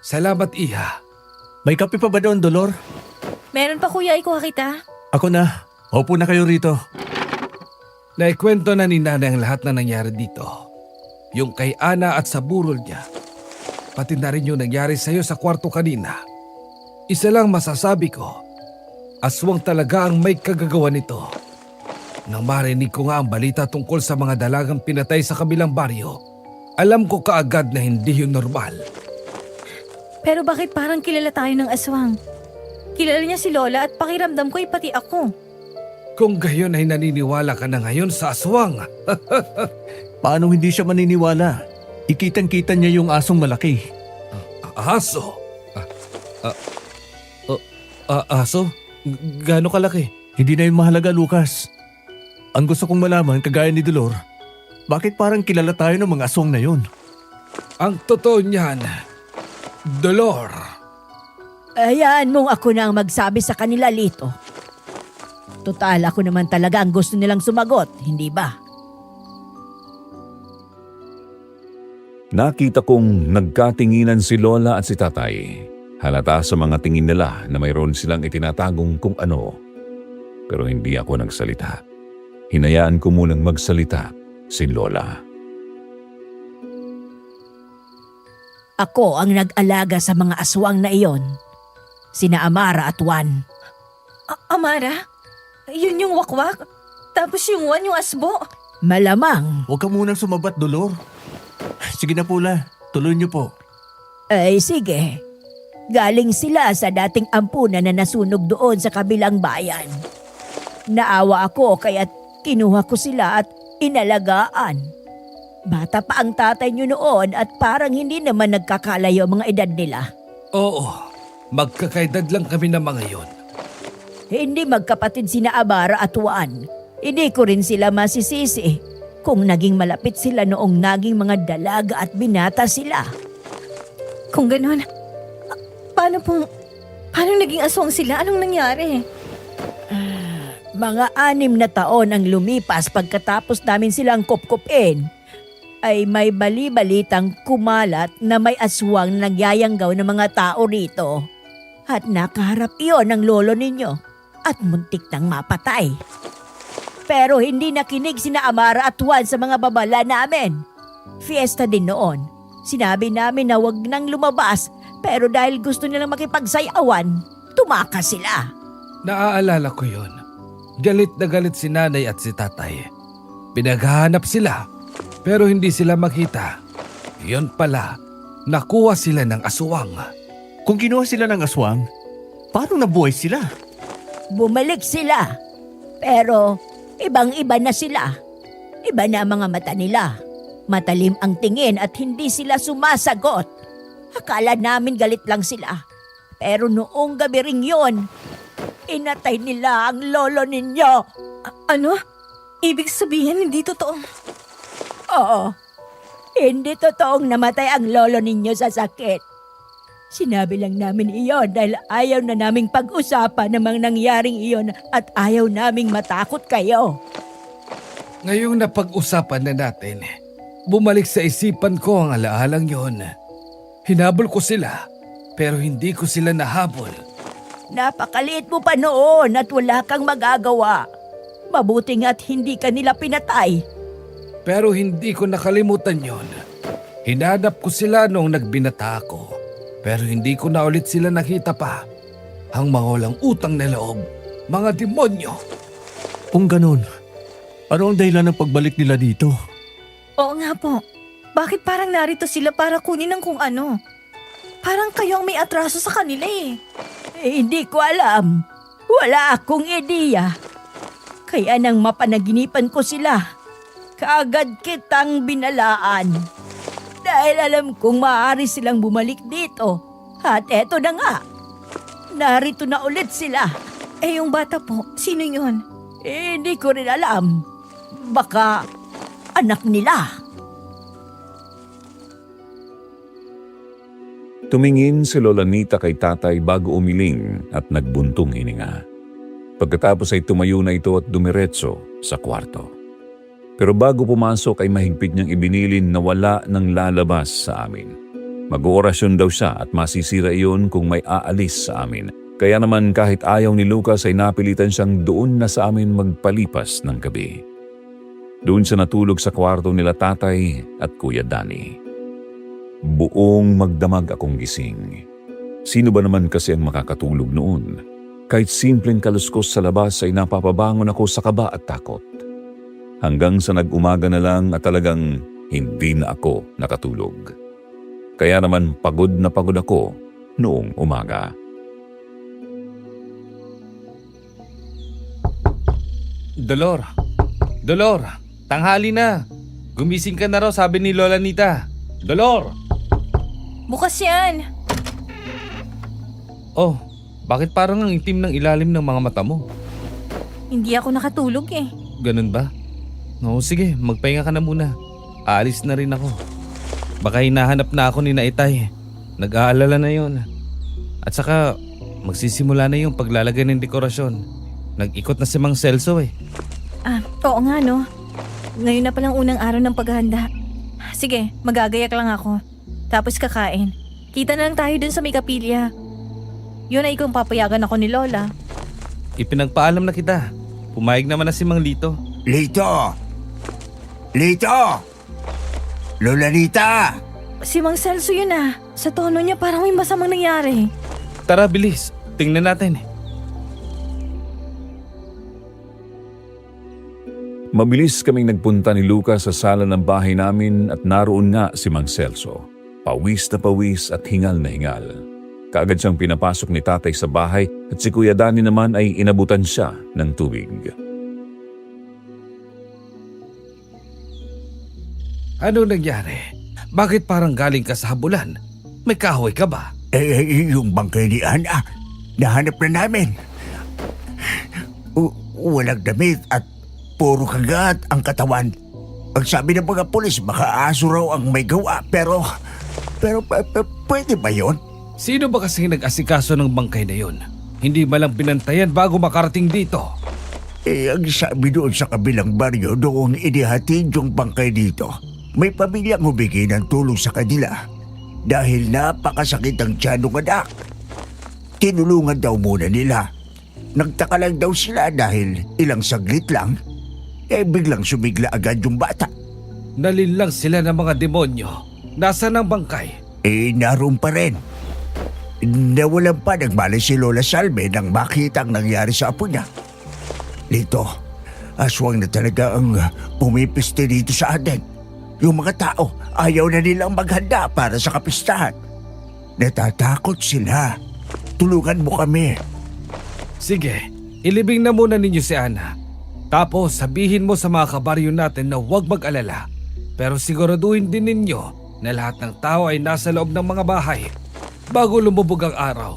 Salamat, Iha. May kape pa ba doon, Dolor? Meron pa kuya, ikuha kita. Ako na. Opo na kayo rito. Naikwento na ni Nanay ang lahat na nangyari dito. Yung kay Ana at sa burol niya. Pati na rin yung nangyari sa'yo sa kwarto kanina. Isa lang masasabi ko, aswang talaga ang may kagagawa nito. Nang marinig ko nga ang balita tungkol sa mga dalagang pinatay sa kabilang baryo, alam ko kaagad na hindi yun normal. Pero bakit parang kilala tayo ng aswang? Kilala niya si Lola at pakiramdam ko ay pati ako. Kung gayon ay naniniwala ka na ngayon sa aswang. Paano hindi siya maniniwala? Ikitang-kita niya yung asong malaki. Aso? Aso? Gaano kalaki? Hindi na yung mahalaga, Lucas. Ang gusto kong malaman, kagaya ni Dolor, Bakit parang kilala tayo ng mga aswang na yun? Ang totoo niyan, Dolor. Ayan mong ako na ang magsabi sa kanila, Lito. Total, ako naman talaga ang gusto nilang sumagot, hindi ba? Nakita kong nagkatinginan si Lola at si Tatay. Halata sa mga tingin nila na mayroon silang itinatagong kung ano. Pero hindi ako nagsalita. Hinayaan ko munang magsalita si Lola. Ako ang nag-alaga sa mga aswang na iyon. Sina Amara at Juan. Amara? Yun yung wakwak? Tapos yung Juan yung asbo? Malamang. Huwag ka munang sumabat, Dolor. Sige na Pula, tuloy niyo po. Ay sige. Galing sila sa dating ampunan na nasunog doon sa kabilang bayan. Naawa ako kaya't kinuha ko sila at inalagaan. Bata pa ang tatay niyo noon at parang hindi naman nagkakalayo ang mga edad nila. Oo, magkakaedad lang kami ng mga yon. Hindi magkapatid sina Amara at Juan. Hindi ko rin sila masisisi kung naging malapit sila noong naging mga dalaga at binata sila. Kung ganun, paano naging aswang sila? Anong nangyari? Mga 6 na taon ang lumipas pagkatapos namin silang kupkupin, ay may bali-balitang kumalat na may aswang na nagyayanggaw ng mga tao rito. At nakaharap iyon ng lolo ninyo at muntik nang mapatay. Pero hindi nakinig sina Amara at Juan sa mga babala namin. Fiesta din noon. Sinabi namin na wag nang lumabas pero dahil gusto nilang makipagsayawan, tumakas sila. Naaalala ko yon. Galit na galit si nanay at si tatay. Pinaghahanap sila pero hindi sila makita. Yon pala, nakuha sila ng aswang. Kung kinuha sila ng aswang, paano nabuhay sila? Bumalik sila. Pero ibang-iba na sila. Iba na ang mga mata nila. Matalim ang tingin at hindi sila sumasagot. Akala namin galit lang sila. Pero noong gabi ring yun, inatay nila ang lolo ninyo. Ano? Ibig sabihin hindi totoo. Oo, hindi totoong namatay ang lolo ninyo sa sakit. Sinabi lang namin iyon dahil ayaw na naming pag-usapan ng mga nangyaring iyon at ayaw naming matakot kayo. Ngayong napag-usapan na natin, bumalik sa isipan ko ang alaalang yon. Hinabol ko sila, pero hindi ko sila nahabol. Napakaliit mo pa noon at wala kang magagawa. Mabuti nga't hindi ka nila pinatay. Pero hindi ko nakalimutan yon. Hinanap ko sila noong nagbinata ako, pero hindi ko na ulit sila nakita pa. Ang mga walang utang na loob, mga demonyo. Kung ganun, ano ang dahilan ng pagbalik nila dito? Oo nga po. Bakit parang narito sila para kunin ng kung ano? Parang kayo ang may atraso sa kanila eh. Hindi ko alam. Wala akong ideya. Kaya nang mapanaginipan ko sila, kaagad kitang binalaan. Dahil alam kong maaari silang bumalik dito. At eto na nga. Narito na ulit sila. Eh yung bata po, sino yun? Hindi ko rin alam. Baka anak nila. Tumingin si Lola Nita kay tatay bago umiling at nagbuntong hininga. Pagkatapos ay tumayo na ito at dumiretso sa kwarto. Pero bago pumasok ay mahigpit niyang ibinilin na wala nang lalabas sa amin. Mag-oorasyon daw siya at masisira iyon kung may aalis sa amin. Kaya naman kahit ayaw ni Lucas ay napilitan siyang doon na sa amin magpalipas ng gabi. Doon siya natulog sa kwarto nila tatay at Kuya Danny. Buong magdamag akong gising. Sino ba naman kasi ang makakatulog noon? Kahit simpleng kaluskos sa labas ay napapabangon ako sa kaba at takot. Hanggang sa nag-umaga na lang at talagang hindi na ako nakatulog. Kaya naman pagod na pagod ako noong umaga. Dolor, tanghali na. Gumising ka na raw, sabi ni Lola Nita. Dolor! Bukas yan. Oh, bakit parang ang itim ng ilalim ng mga mata mo? Hindi ako nakatulog eh. Ganun ba? Oo, sige, magpahinga ka na muna. Aalis na rin ako. Baka hinahanap na ako ni Naitay. Nag-aalala na yun. At saka, magsisimula na yung paglalagay ng dekorasyon. Nag-ikot na si Mang Celso eh. Oo nga no. Ngayon na palang unang araw ng paghahanda. Sige, magagayak lang ako. Tapos kakain. Kita na lang tayo dun sa may kapilya. Yun ay kung papayagan ako ni Lola. Ipinagpaalam na kita. Pumayag naman na si Mang Lito. Lito! Lito! Lolanita! Si Mang Celso yun ah. Sa tono niya parang may masamang nangyari. Tara, bilis. Tingnan natin. Mabilis kaming nagpunta ni Lucas sa sala ng bahay namin at naroon nga si Mang Celso. Pawis na pawis at hingal na hingal. Kaagad siyang pinapasok ni tatay sa bahay at si Kuya Danny naman ay inabutan siya ng tubig. Ano nangyari? Bakit parang galing ka sa habulan? May kahoy ka ba? Yung bangkay ni Ana, nahanap na namin. Walang damit at puro kagat ang katawan. Ang sabi ng mga pulis, baka aso raw ang may gawa. Pero pwede ba yun? Sino ba kasing nag-asikaso ng bangkay na yun? Hindi ba lang pinantayan bago makarating dito? Ang sabi doon sa kabilang baryo doong inihatid yung bangkay dito, may pamilyang humingi ng tulong sa kanila dahil napakasakit ang tiyan ng anak. Tinulungan daw muna nila. Nagtaka lang daw sila dahil ilang saglit lang, biglang sumigla agad yung bata. Nalinlang sila ng mga demonyo. Nasaan ang bangkay? Naroon pa rin. Nawalan pa nagmalay si Lola Salve nang makita ang nangyari sa apo niya. Lito, aswang na talaga ang pumipiste dito sa atin. Yung mga tao, ayaw na nilang maghanda para sa kapistahan. Natatakot sila. Tulungan mo kami. Sige, ilibing na muna ninyo si Ana. Tapos sabihin mo sa mga kabaryo natin na huwag mag-alala. Pero siguraduhin din ninyo na lahat ng tao ay nasa loob ng mga bahay bago lumubog ang araw.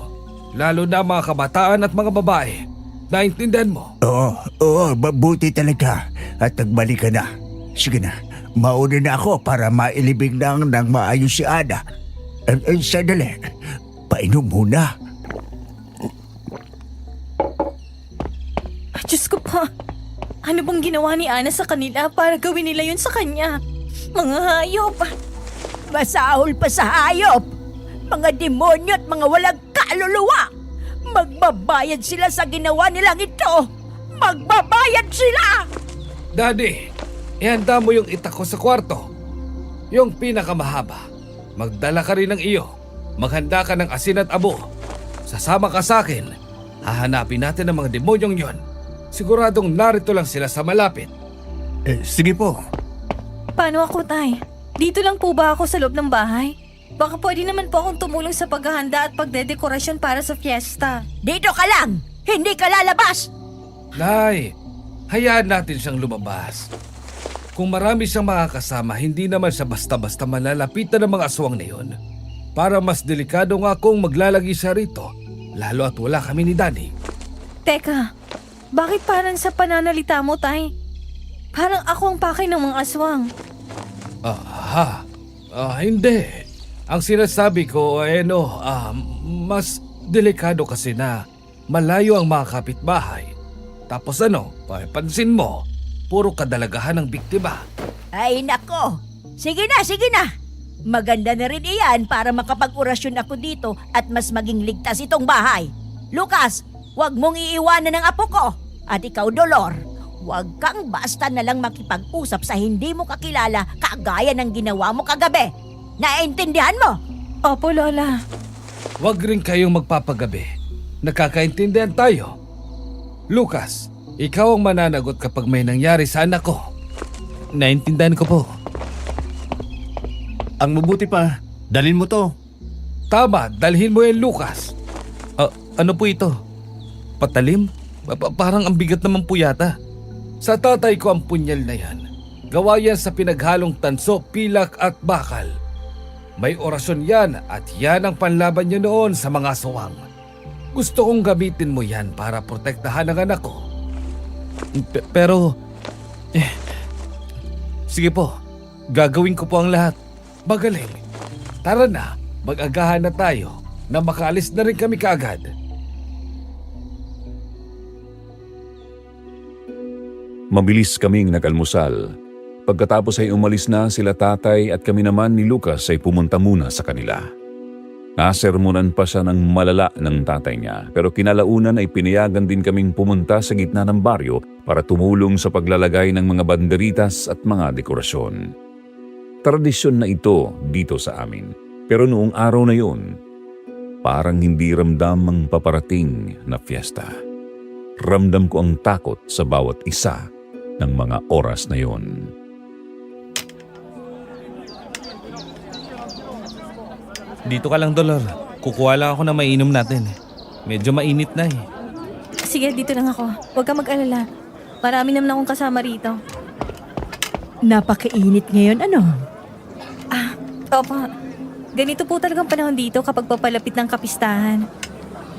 Lalo na mga kabataan at mga babae. Naintindihan mo? Oo, mabuti talaga. At nagbalik ka na. Sige na, mauna na ako para mailibing ng maayos si Ana. Sandali, painom muna. Diyos ko pa. Ano bang ginawa ni Ana sa kanila para gawin nila yun sa kanya? Mga hayop. Masahol pa sa hayop! Mga demonyo at mga walang kaluluwa! Magbabayad sila sa ginawa nilang ito! Magbabayad sila! Daddy, ihanda mo yung itak ko sa kwarto. Yung pinakamahaba. Magdala ka rin ng iyo. Maghanda ka ng asin at abo. Sasama ka sa akin. Hahanapin natin ang mga demonyong yon. Siguradong narito lang sila sa malapit. Sige po. Paano ako, Tay? Dito lang po ba ako sa loob ng bahay? Baka pwede naman po akong tumulong sa paghahanda at pagdedekorasyon para sa fiesta. Dito ka lang! Hindi ka lalabas! Nay, hayaan natin siyang lumabas. Kung marami siyang makakasama, hindi naman siya basta-basta malalapitan ng mga aswang na yun. Para mas delikado nga kung maglalagi siya rito, lalo at wala kami ni Danny. Teka, bakit parang sa pananalita mo, Tay? Parang ako ang pakay ng mga aswang. Hindi. Ang sinasabi ko ay mas delikado kasi na malayo ang mga kapitbahay. Tapos papansin mo, puro kadalagahan ng biktima. Ay nako! Sige na! Maganda na rin iyan para makapag-orasyon ako dito at mas maging ligtas itong bahay. Lucas, huwag mong iiwanan ng apo ko. At ikaw, Dolor, huwag kang basta na lang makipag-usap sa hindi mo kakilala kagaya ng ginawa mo kagabi. Naintindihan mo? Opo, Lola. Huwag rin kayong magpapagabi. Nakakaintindihan tayo. Lucas, ikaw ang mananagot kapag may nangyari sa anak ko. Naintindihan ko po. Ang mabuti pa, dalhin mo to. Tama, dalhin mo yan, Lucas. Ano po ito? Patalim? Parang ang bigat naman po yata. Sa tatay ko ang punyal na yan. Gawa yan sa pinaghalong tanso, pilak at bakal. May orasyon yan at yan ang panlaban niyo noon sa mga aswang. Gusto kong gamitin mo yan para protektahan ang anak ko. Pero, Sige po, gagawin ko po ang lahat. Magaling. Tara na, mag-agahan na tayo na makaalis na rin kami kaagad. Mabilis kaming nag-almusal. Pagkatapos ay umalis na sila tatay at kami naman ni Lucas ay pumunta muna sa kanila. Nasermonan pa siya ng malala ng tatay niya pero kinalaunan ay pinayagan din kaming pumunta sa gitna ng baryo para tumulong sa paglalagay ng mga banderitas at mga dekorasyon. Tradisyon na ito dito sa amin pero noong araw na yun, parang hindi ramdam ang paparating na fiesta. Ramdam ko ang takot sa bawat isa ng mga oras na yun. Dito ka lang, Dolor. Kukuha lang ako na mainom natin. Medyo mainit na eh. Sige, dito lang ako. Huwag ka mag-alala. Marami naman akong kasama rito. Napakainit ngayon, ano? Opo. Ganito po talagang panahon dito kapag papalapit ng kapistahan.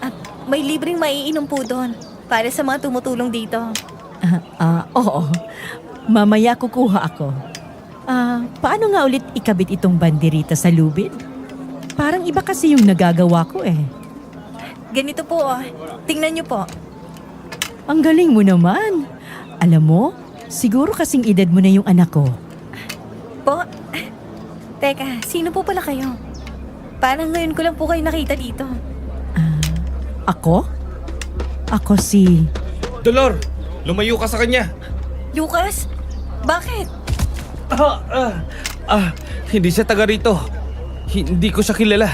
At may libreng maiinom po doon para sa mga tumutulong dito. Oo. Mamaya kukuha ako. Paano nga ulit ikabit itong banderita sa lubid? Parang iba kasi yung nagagawa ko eh. Ganito po, oh. Tingnan niyo po. Ang galing mo naman. Alam mo, siguro kasing edad mo na yung anak ko. Po? Teka, sino po pala kayo? Parang ngayon ko lang po kayo nakita dito. Ako? Ako si... Dolor, lumayo ka sa kanya. Lucas? Bakit? Hindi siya taga rito. Hindi ko siya kilala.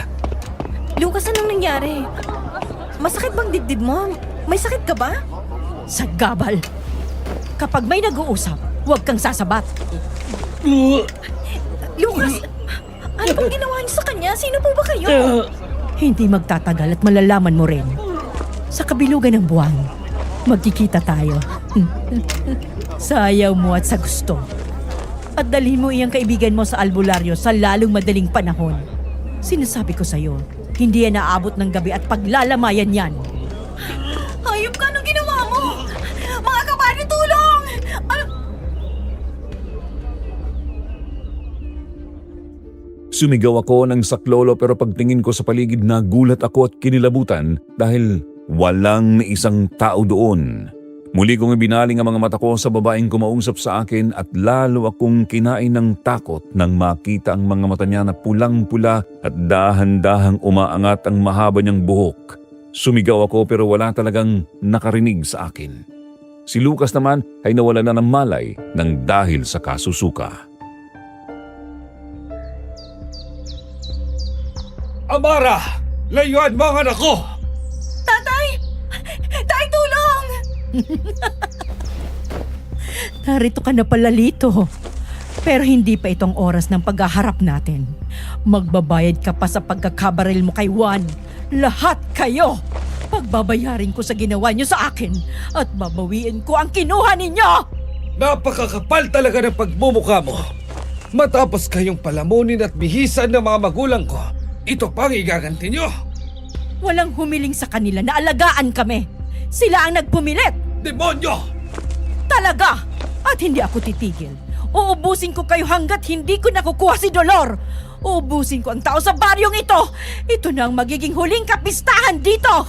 Lucas, anong nangyari? Masakit bang dibdib mo? May sakit ka ba? Sa gabal. Kapag may nag-uusap, huwag kang sasabat. Lucas, ano bang ginawa niyo sa kanya? Sino po ba kayo? Hindi magtatagal at malalaman mo rin. Sa kabilugan ng buwan, magkikita tayo. Sa ayaw mo at sa gusto. At dalhin mo iyang kaibigan mo sa albularyo sa lalong madaling panahon. Sinasabi ko sa'yo, hindi yan naabot ng gabi at paglalamayan yan. Hayop ka, anong ginawa mo? Mga kapatid, tulong! Sumigaw ako ng saklolo pero pagtingin ko sa paligid nagulat ako at kinilabutan dahil walang isang tao doon. Muli kong ibinaling ang mga mata ko sa babaeng kumausap sa akin at lalo akong kinain ng takot nang makita ang mga mata niya na pulang-pula at dahan-dahang umaangat ang mahaba niyang buhok. Sumigaw ako pero wala talagang nakarinig sa akin. Si Lucas naman ay nawala na ng malay nang dahil sa kasusuka. Amara! Layuan mo ang anak ko! Tatay! Tay, tulong! Narito ka na pala, Lito. Pero hindi pa itong oras ng paghaharap natin. Magbabayad ka pa sa pagkakabaril mo kay Juan. Lahat kayo! Pagbabayarin ko sa ginawa niyo sa akin at babawiin ko ang kinuha ninyo! Napakakapal talaga ng pagmumukha mo. Matapos kayong palamunin at bihisan ng mga magulang ko, ito pang igaganti nyo. Walang humiling sa kanila na alagaan kami. Sila ang nagpumilit. Demonyo! Talaga! At hindi ako titigil. Uubusin ko kayo hanggat hindi ko nakukuha si Dolor. Uubusin ko ang tao sa baryong ito. Ito na ang magiging huling kapistahan dito.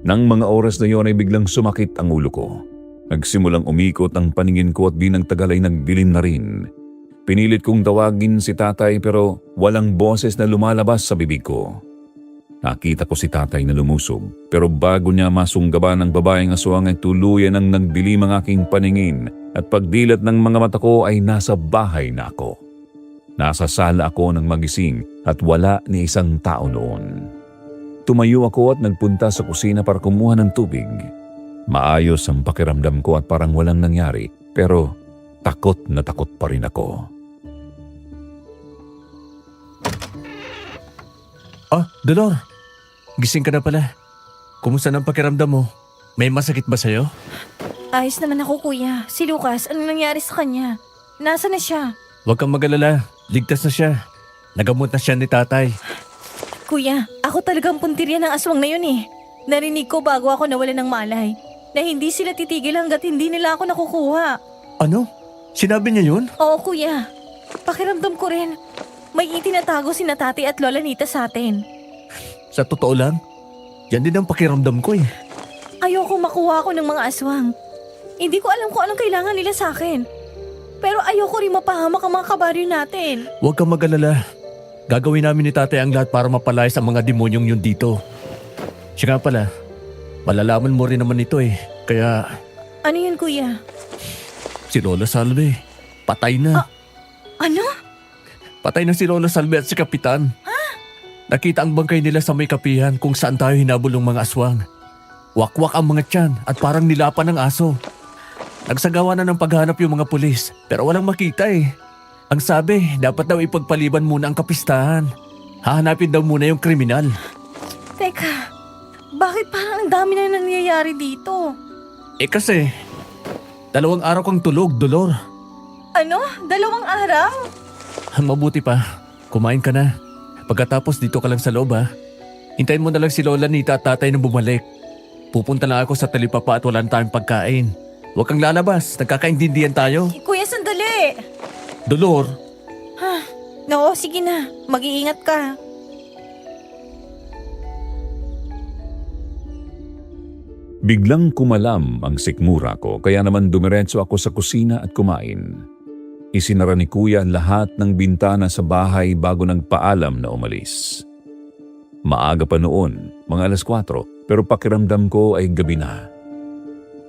Nang mga oras na yon ay biglang sumakit ang ulo ko. Nagsimulang umikot ang paningin ko at di nagtagal ay nagdilim na rin. Pinilit kong tawagin si tatay pero walang boses na lumalabas sa bibig ko. Nakita ko si tatay na lumusog pero bago niya masunggaban ng babaeng aswang ay tuluyan ang nagdilim ang aking paningin at pagdilat ng mga mata ko ay nasa bahay na ako. Nasa sala ako ng magising at wala ni isang tao noon. Tumayo ako at nagpunta sa kusina para kumuha ng tubig. Maayos ang pakiramdam ko at parang walang nangyari pero takot na takot pa rin ako. Dolor. Gising ka na pala. Kumusta ng pakiramdam mo? May masakit ba sa'yo? Ayos naman ako, kuya. Si Lucas, ano nangyari sa kanya? Nasaan na siya? Huwag kang mag-alala. Ligtas na siya. Nagamot na siya ni tatay. Kuya, ako talagang puntirya ng aswang na yun eh. Narinig ko bago ako nawala ng malay. na hindi sila titigil hanggat hindi nila ako nakukuha. Ano? Sinabi niya yun? Oo, kuya. Pakiramdam ko rin. May itinatago si Tati at Lola Nita sa atin. Sa totoo lang, yan din ang pakiramdam ko eh. Ayoko makuha ko ng mga aswang. Hindi ko alam kung anong kailangan nila sa akin. Pero ayoko rin mapahamak ang mga kabaryo natin. Huwag kang mag-alala. Gagawin namin ni tatay ang lahat para mapalayas ang mga demonyong yun dito. Siya nga pala, malalaman mo rin naman ito eh. Kaya Ano yun, kuya? si Lola Salve, patay na. Ano? Patay na si Lola Salve at si Kapitan. Nakita ang bangkay nila sa may kapihan kung saan tayo hinabol ng mga aswang. Wakwak ang mga tiyan at parang nilapan ng aso. Nagsagawa na ng paghanap yung mga pulis pero walang makita eh. Ang sabi, dapat daw ipagpaliban muna ang kapistahan. Hahanapin daw muna yung kriminal. Teka, bakit parang ang dami na nangyayari dito? Eh kasi, 2 araw kang tulog, Dolor. Ano? 2 araw? Mabuti pa, kumain ka na. Pagkatapos dito ka lang sa loob ha. Hintayin mo na lang si Lola Nita at tatay na bumalik. Pupunta lang ako sa talipapa at wala na tayong pagkain. Huwag kang lalabas, nagkakaintindihan tayo. Kuya, sandali! Dolor, Oo, sige na. Mag-iingat ka. Biglang kumalam ang sikmura ko kaya naman dumiretso ako sa kusina at kumain. Isinara ni Kuya lahat ng bintana sa bahay bago nagpaalam na umalis. Maaga pa noon, mga 4, pero pakiramdam ko ay gabi na.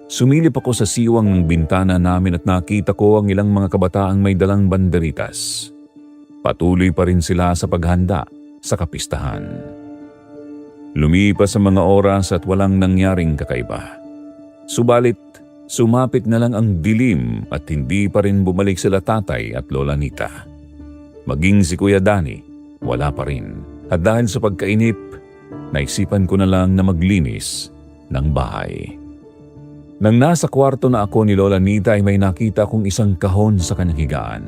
Sumilip ako sa siwang ng bintana namin at nakita ko ang ilang mga kabataang may dalang banderitas. Patuloy pa rin sila sa paghanda sa kapistahan. Lumipas ang mga oras at walang nangyaring kakaiba. Subalit, sumapit na lang ang dilim at hindi pa rin bumalik sila tatay at Lola Nita. Maging si Kuya Danny, wala pa rin. At dahil sa pagkainip, naisipan ko na lang na maglinis ng bahay. Nang nasa kwarto na ako ni Lola Nita ay may nakita kong isang kahon sa kanyang higaan.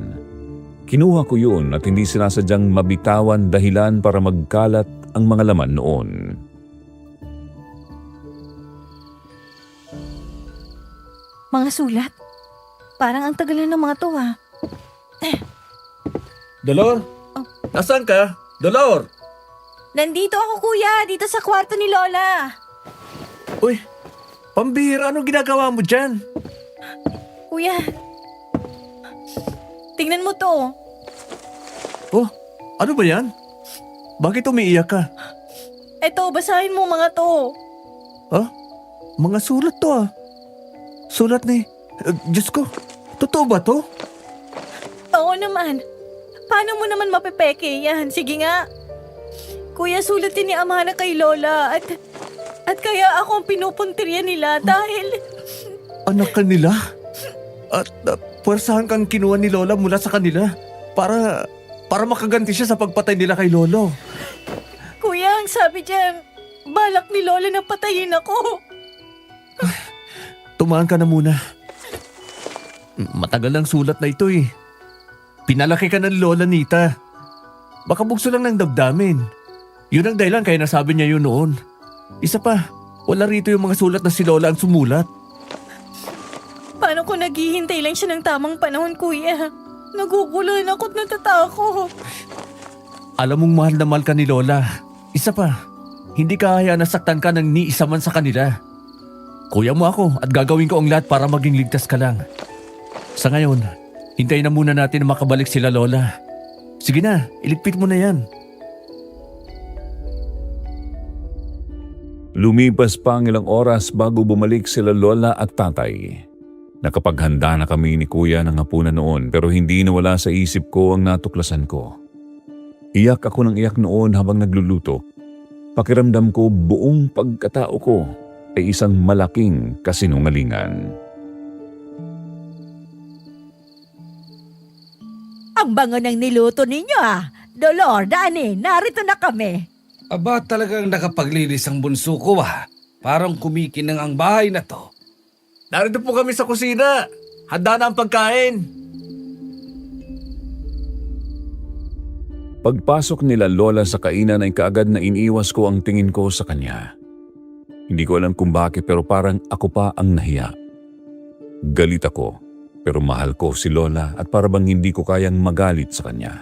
Kinuha ko yun at hindi sinasadyang mabitawan dahilan para magkalat ang mga laman noon. Mga sulat? Parang ang tagal na ng mga to ah. Dolor? Nasaan ka? Dolor! Nandito ako, kuya. Dito sa kwarto ni Lola. Uy, pambihira, anong ginagawa mo dyan? Kuya. Tingnan mo to. Oh, ano ba yan? Bakit umiiyak ka? Eto, basahin mo mga to. Ha? Mga sulat to ah. Sulat ni... Diyos ko, totoo ba to? Oo naman. Paano mo naman mapepeke yan? Sige nga. Kuya, sulat din ni Ama na kay Lola at kaya ako ang pinupuntirya nila dahil... Anak ka nila? At puwersahan kang kinuha ni Lola mula sa kanila para makaganti siya sa pagpatay nila kay Lolo. Kuya, ang sabi dyan, balak ni Lola na patayin ako. Tumaan ka na muna. Matagal ang sulat na ito eh. Pinalaki ka ng Lola Nita. Baka bugso lang ng damdamin. Yun ang dahilan kaya nasabi niya yun noon. Isa pa, wala rito yung mga sulat na si Lola ang sumulat. Paano kung naghihintay lang siya ng tamang panahon, kuya? Naguguluhan ako at natatakot. Alam mong mahal na mahal ka ni Lola. Isa pa, hindi ka haya nasaktan ka ng ni isa man sa kanila. Kuya mo ako at gagawin ko ang lahat para maging ligtas ka lang. Sa ngayon, hintayin na muna natin na makabalik sila Lola. Sige na, iligpit mo na yan. Lumipas pa ang ilang oras bago bumalik sila Lola at Tatay. Nakapaghanda na kami ni Kuya ng hapunan noon pero hindi nawala sa isip ko ang natuklasan ko. Iyak ako ng iyak noon habang nagluluto. Pakiramdam ko buong pagkatao ko ay isang malaking kasinungalingan. Ang bango ng niluto ninyo ah. Dolor, Danny, narito na kami. Aba, talagang nakapaglinis ang bunso ko ah. Parang kumikinang ang bahay na to. Narito po kami sa kusina. Handa na ang pagkain. Pagpasok nila Lola sa kainan ay kaagad na iniwas ko ang tingin ko sa kanya. Hindi ko alam kung bakit pero parang ako pa ang nahiya. Galit ako pero mahal ko si Lola at parang hindi ko kayang magalit sa kanya.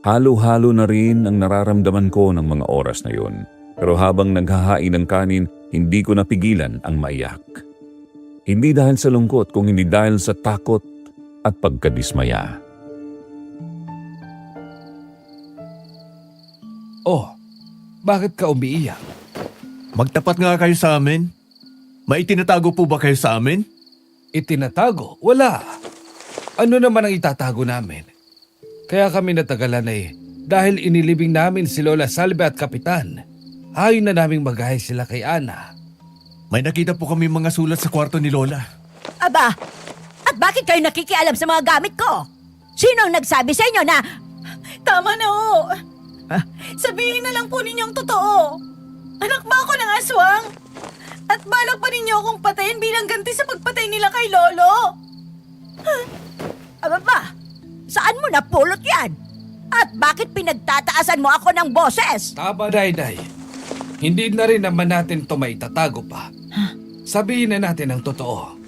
Halo-halo na rin ang nararamdaman ko ng mga oras na yun. Pero habang naghahain ng kanin, hindi ko napigilan ang maiyak. Hindi dahil sa lungkot, kung hindi dahil sa takot at pagkadismaya. Oh, bakit ka umiiyak? Magtapat nga kayo sa amin. May itinatago po ba kayo sa amin? Itinatago? Wala. Ano naman ang itatago namin? Kaya kami natagalan dahil inilibing namin si Lola Salve at Kapitan. Ayaw na naming magahay sila kay Ana. May nakita po kami mga sulat sa kwarto ni Lola. Aba, at bakit kayo nakikialam sa mga gamit ko? Sino ang nagsabi sa inyo na... Tama na ho. Sabihin na lang po ninyong totoo. Anak ba ako ng aswang? At balak pa ninyo akong patayin bilang ganti sa pagpatay nila kay Lolo? Aba ba, saan mo napulot yan? At bakit pinagtataasan mo ako ng boses? Tama, Dayday. Hindi na rin naman natin ito maitatago pa. Sabihin na natin ang totoo.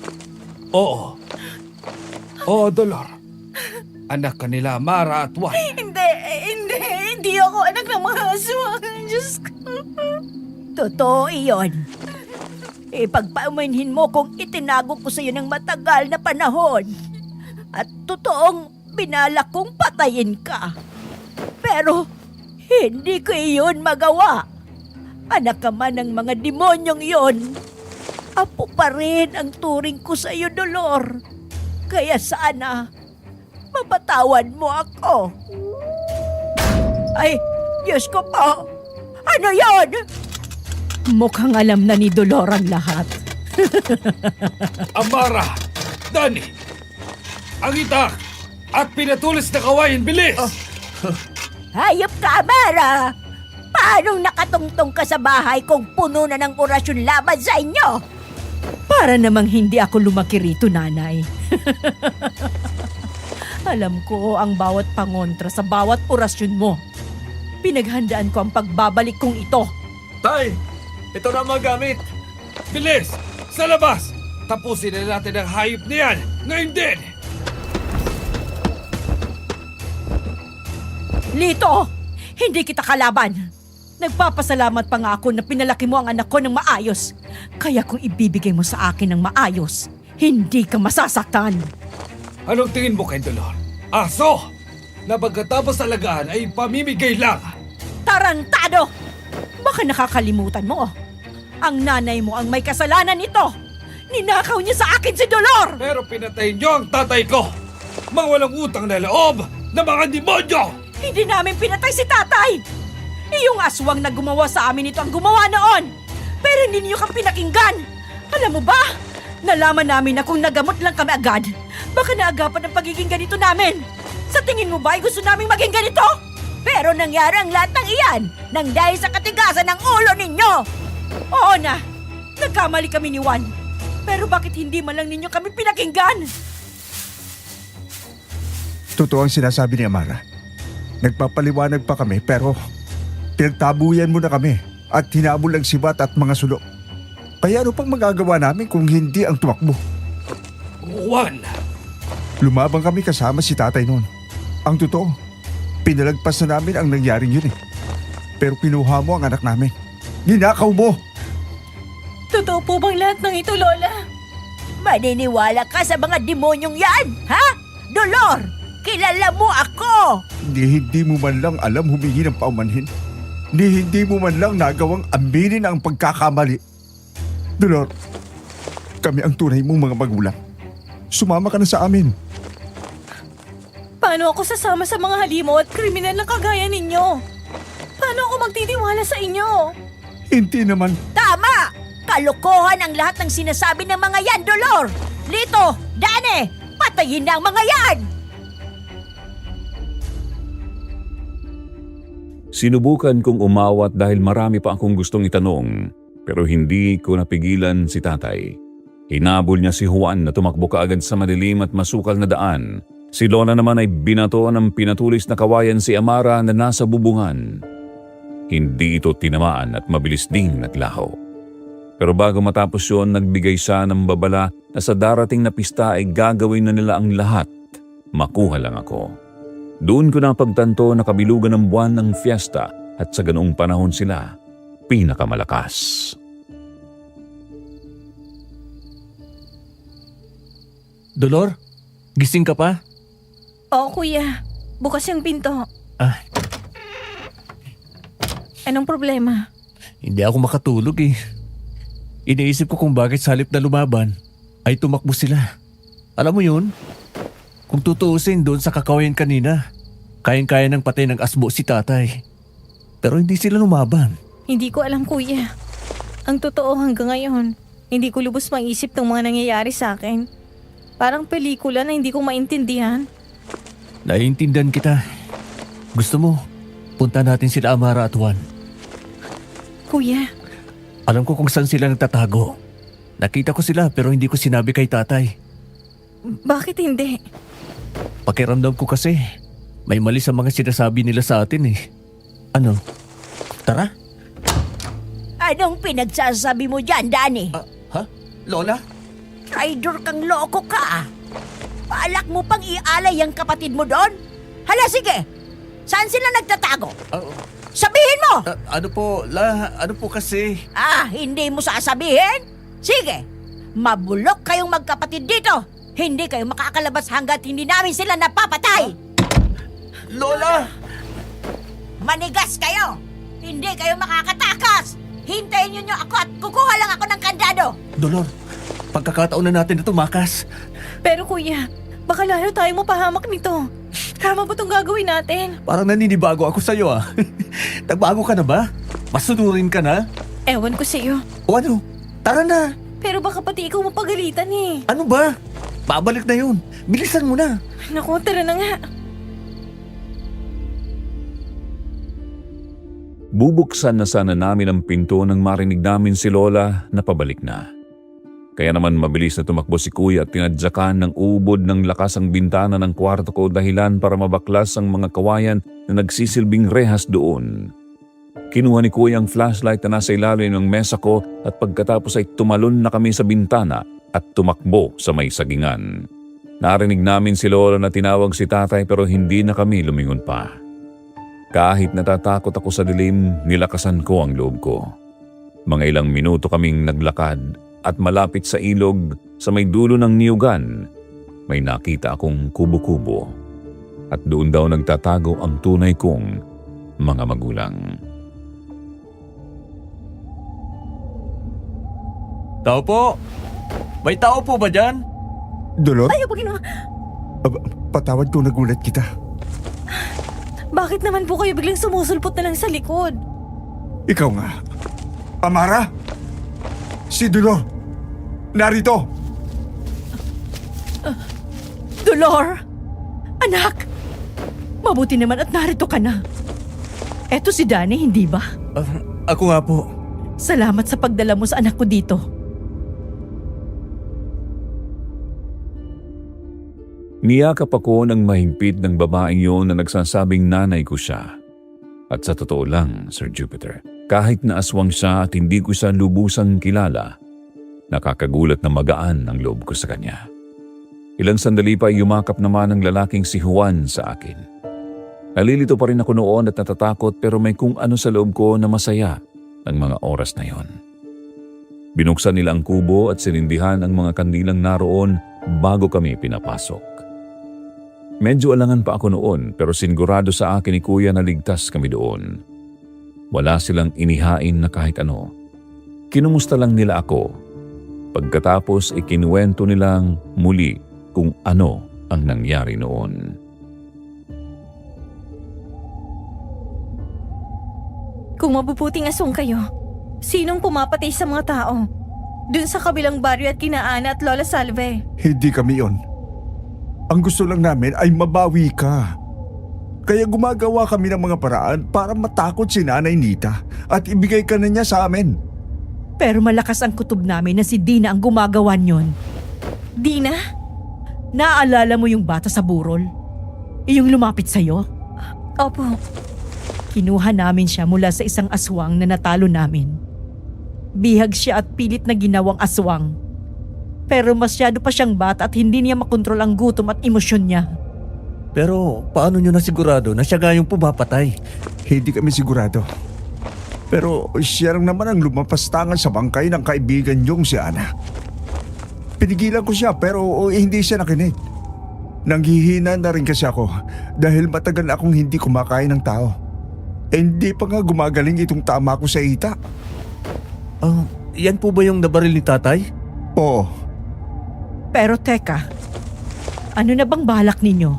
Oo. Oo, Dolor. Anak ka nila, Mara at Juan. Hindi ako anak ng mga aswang. Diyos ko. Totoo iyon. Ipagpaumanhin mo kung itinago ko sa iyo ng matagal na panahon. At totoong binalak kong patayin ka. Pero hindi ko iyon magawa. Anak ka man ng mga demonyong iyon. Apo pa rin ang turing ko sa iyo, Dolor. Kaya sana, mapatawad mo ako. Ay, Diyos ko po! Ano yon? Mukhang alam na ni Dolor ang lahat. Amara! Dani! Ang itak! At pinatulis na kawain, bilis! Hayop ka, Amara! Paanong nakatungtong ka sa bahay kung puno na ng orasyon laban sa inyo? Para namang hindi ako lumaki rito, nanay. Alam ko ang bawat pangontra sa bawat orasyon mo. Pinaghandaan ko ang pagbabalik kong ito. Tay! Ito na ang mga gamit! Bilis! Sa labas! Tapusin na natin ang hayop niyan! Ngayon din! Lito! Hindi kita kalaban! Nagpapasalamat pa nga ako na pinalaki mo ang anak ko ng maayos. Kaya kung ibibigay mo sa akin ng maayos, hindi ka masasaktan. Anong tingin mo kay Dolor? Aso! Na pagkatapos alagaan ay pamimigay lang! Tarantado! Baka nakakalimutan mo. Ang nanay mo ang may kasalanan nito. Ninakaw niya sa akin si Dolor! Pero pinatay niyo ang tatay ko! Mga walang utang na loob na mga demonyo! Hindi namin pinatay si tatay! Iyong aswang na gumawa sa amin ito ang gumawa noon! Pero hindi niyo kami pinakinggan! Alam mo ba? Nalaman namin na kung nagamot lang kami agad, baka naagapan ang pagiging ganito namin! Sa tingin mo ba ay gusto naming maging ganito? Pero nangyari ang lahat ng iyan nang dahil sa katigasan ng ulo ninyo! Oo na! Nagkamali kami ni Juan. Pero bakit hindi man lang ninyo kami pinakinggan? Totoo ang sinasabi ni Amara. Nagpapaliwanag pa kami pero pinagtabuyan mo na kami at hinabol ang sibat at mga sulok. Kaya ano pang magagawa namin kung hindi ang tumakbo? Juan! Lumabang kami kasama si tatay noon. Ang totoo, pinalagpas na namin ang nangyaring yun eh. Pero pinuha mo ang anak namin. Ninakaw mo! Totoo po bang lahat ng ito, Lola? Maniniwala ka sa mga demonyong yan, ha? Dolor, kilala mo ako! Hindi mo man lang alam humingi ng paumanhin. Hindi mo man lang nagawang aminin ang pagkakamali. Dolor, kami ang tunay mong mga magulang. Sumama ka na sa amin. Paano ako sasama sa mga halimo at kriminal na kagaya ninyo? Paano ako magtitiwala sa inyo? Hindi naman. Tama! Kalokohan ang lahat ng sinasabi ng mga yan, Dolor! Lito, Dane, patayin na ang mga yan! Sinubukan kong umawat dahil marami pa akong gustong itanong, pero hindi ko napigilan si tatay. Hinabol niya si Juan na tumakbo kaagad sa madilim at masukal na daan. Si Lola naman ay binato ng pinatulis na kawayan si Amara na nasa bubungan. Hindi ito tinamaan at mabilis ding naglaho. Pero bago matapos yun, nagbigay siya ng babala na sa darating na pista ay gagawin na nila ang lahat. Makuha lang ako. Doon ko napagtanto na kabilugan ng buwan ng fiesta at sa ganoong panahon sila pinakamalakas. Dolor, gising ka pa? Oo, kuya. Bukas yung pinto. Ah, Anong problema? hindi ako makatulog eh. Iniisip ko kung bakit sa halip na lumaban, ay tumakbo sila. Alam mo yun? Kung tutuusin doon sa kakawayan kanina, kayang-kaya ng patay ng asbo si tatay. Pero hindi sila lumaban. Hindi ko alam, kuya. Ang totoo hanggang ngayon, hindi ko lubos maisip ng mga nangyayari sa akin. Parang pelikula na hindi ko maintindihan. Naiintindihan kita. Gusto mo, punta natin sila Amara at Juan. Kuya, Alam ko kung saan sila nagtatago. Nakita ko sila pero hindi ko sinabi kay tatay. bakit hindi? Pakiramdam ko kasi, may mali sa mga sinasabi nila sa atin eh. Ano? Tara? Anong pinagsasabi mo dyan, Danny? Ha? Lola? Traitor kang loko ka. Balak mo pang ialay ang kapatid mo doon? Hala, sige. Saan sila nagtatago? Sabihin mo! Ano po kasi? Hindi mo sasabihin? Sige. Mabulok kayong magkapatid dito. Hindi kayo makakalabas hanggat hindi namin sila napapatay. Lola! Manigas kayo. Hindi kayo makakatakas. Hintayin niyo ako at kukuha lang ako ng kandado. Dolor, pagkakataon na natin na tumakas. Pero kuya, baka lalo tayo mapahamak nito. Tama ba itong gagawin natin? Parang naninibago ako sa'yo ah. Nagbago ka na ba? Masunurin ka na? Ewan ko sa'yo. O ano? Tara na! Pero baka pati ikaw mapagalitan eh. Ano ba? Babalik na yun. Bilisan mo na. Naku, tara na nga. Bubuksan na sana namin ang pinto nang marinig namin si Lola na pabalik na. Kaya naman mabilis na tumakbo si Kuya at tinadyakan ng ubod ng lakas ang bintana ng kwarto ko dahilan para mabaklas ang mga kawayan na nagsisilbing rehas doon. Kinuha ni Kuya ang flashlight na nasa ilalim ng mesa ko at pagkatapos ay tumalon na kami sa bintana at tumakbo sa may sagingan. Narinig namin si Lola na tinawag si tatay pero hindi na kami lumingon pa. Kahit natatakot ako sa dilim, nilakasan ko ang loob ko. Mga ilang minuto kaming naglakad at malapit sa ilog sa may dulo ng niyugan, may nakita akong kubo-kubo. At doon daw nagtatago ang tunay kong mga magulang. Tao po! May tao po ba dyan? Dolor, Ayaw pa ginawa. patawad kung nagulat kita. Bakit naman po kayo biglang sumusulpot na lang sa likod? Ikaw nga. Amara! Si Dolor! Narito! Dolor! Anak! Mabuti naman at narito ka na. Eto si Danny, hindi ba? Ako nga po. Salamat sa pagdala mo sa anak ko dito. Niyakap ako ng mahigpit ng babaeng yun na nagsasabing nanay ko siya. At sa totoo lang, Sir Jupiter, kahit na aswang siya at hindi ko siya lubusang kilala, nakakagulat na magaan ang loob ko sa kanya. Ilang sandali pa yumakap naman ang lalaking si Juan sa akin. Nalilito pa rin ako noon at natatakot pero may kung ano sa loob ko na masaya ng mga oras na yon. Binuksan nila ang kubo at sinindihan ang mga kandilang naroon bago kami pinapasok. Medyo alangan pa ako noon pero sinigurado sa akin ni Kuya na ligtas kami doon. Wala silang inihain na kahit ano. Kinumusta lang nila ako. Pagkatapos ikinuwento nilang muli kung ano ang nangyari noon. Kung mabubuting aswang kayo, sinong pumapatay sa mga tao? Dun sa kabilang baryo at kina Ana at Lola Salve. Hindi kami yon. Ang gusto lang namin ay mabawi ka. Kaya gumagawa kami ng mga paraan para matakot si Nanay Nita at ibigay ka na niya sa amin. Pero malakas ang kutob namin na si Dina ang gumagawa niyon. Dina? Naaalala mo yung bata sa burol? Yung lumapit sa'yo? Opo. Kinuha namin siya mula sa isang aswang na natalo namin. Bihag siya at pilit na ginawang aswang. Pero masyado pa siyang bata at hindi niya makontrol ang gutom at emosyon niya. Pero paano nyo nasigurado na siya nga yung pumapatay? Hindi kami sigurado. Pero siya lang naman ang lumapastangan sa bangkay ng kaibigan niyong si Ana. Pinigilan ko siya pero hindi siya nakinig. Nanghihina na rin kasi ako dahil matagal na akong hindi kumakain ng tao. Hindi pa nga gumagaling itong tama ko sa ita. Yan po ba yung nabaril ni tatay? Oo, Pero teka, ano na bang balak ninyo?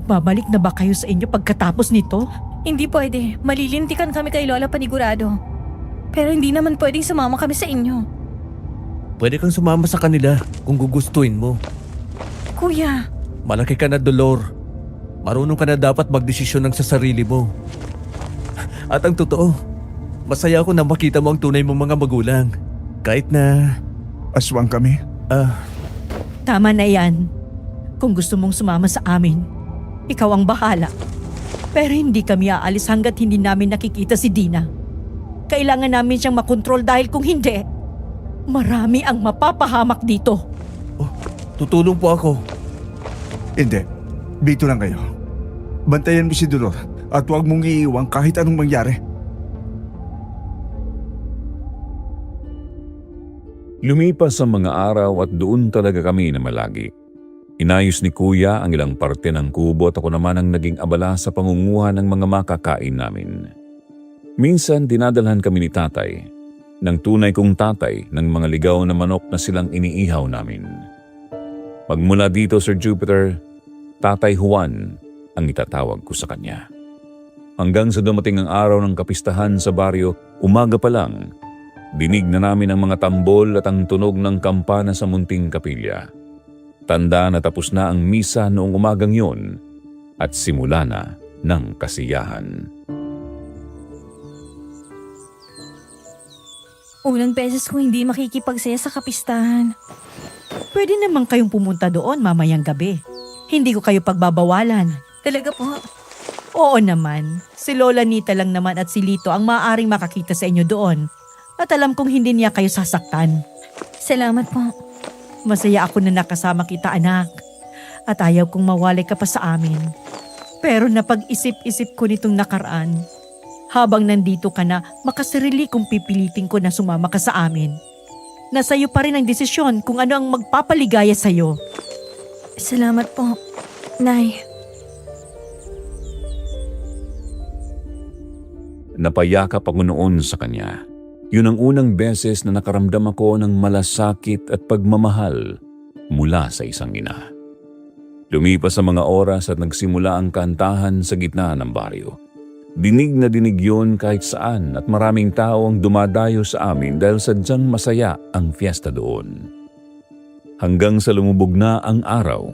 Babalik na ba kayo sa inyo pagkatapos nito? Hindi pwede. Malilintikan kami kay Lola panigurado. Pero hindi naman pwedeng sumama kami sa inyo. Pwede kang sumama sa kanila kung gugustuhin mo. Kuya, Malaki ka na, Dolor. Marunong ka na dapat magdesisyon ng sa sarili mo. At ang totoo, masaya ako na makita mo ang tunay mong mga magulang. Kahit na, aswang kami. Tama na yan. Kung gusto mong sumama sa amin, ikaw ang bahala. Pero hindi kami aalis hanggat hindi namin nakikita si Dina. Kailangan namin siyang makontrol dahil kung hindi, marami ang mapapahamak dito. tutulong po ako. Hindi, dito lang kayo. Bantayan mo si Dolor at huwag mong iiwang kahit anong mangyari. Lumipas ang mga araw at doon talaga kami na malagi. Inayos ni Kuya ang ilang parte ng kubo at ako naman ang naging abala sa pangunguha ng mga makakain namin. Minsan dinadalhan kami ni tatay, ng tunay kong tatay, ng mga ligaw na manok na silang iniihaw namin. Magmula dito, Sir Jupiter, Tatay Juan ang itatawag ko sa kanya. Hanggang sa dumating ang araw ng kapistahan sa baryo, umaga pa lang, dinig na namin ang mga tambol at ang tunog ng kampana sa munting kapilya. Tanda na tapos na ang misa noong umagang yun at simula na ng kasiyahan. unang beses kong hindi makikipagsaya sa kapistahan. Pwede naman kayong pumunta doon mamayang gabi. Hindi ko kayo pagbabawalan. Talaga po. Oo naman, si Lola Nita lang naman at si Lito ang maaaring makakita sa inyo doon. At alam kong hindi niya kayo sasaktan. Salamat po. Masaya ako na nakasama kita, anak. At ayaw kong mawalay ka pa sa amin. Pero napag-isip-isip ko nitong nakaraan. Habang nandito ka na, makasarili kong pipilitin ko na sumama ka sa amin. Nasa iyo pa rin ang desisyon kung ano ang magpapaligaya sa iyo. Salamat po, Nay. Napayakap ako noon sa kanya. Yun ang unang beses na nakaramdam ako ng malasakit at pagmamahal mula sa isang ina. Lumipas ang mga oras at nagsimula ang kantahan sa gitna ng baryo. Dinig na dinig yun kahit saan at maraming tao ang dumadayo sa amin dahil sadyang masaya ang fiesta doon. Hanggang sa lumubog na ang araw,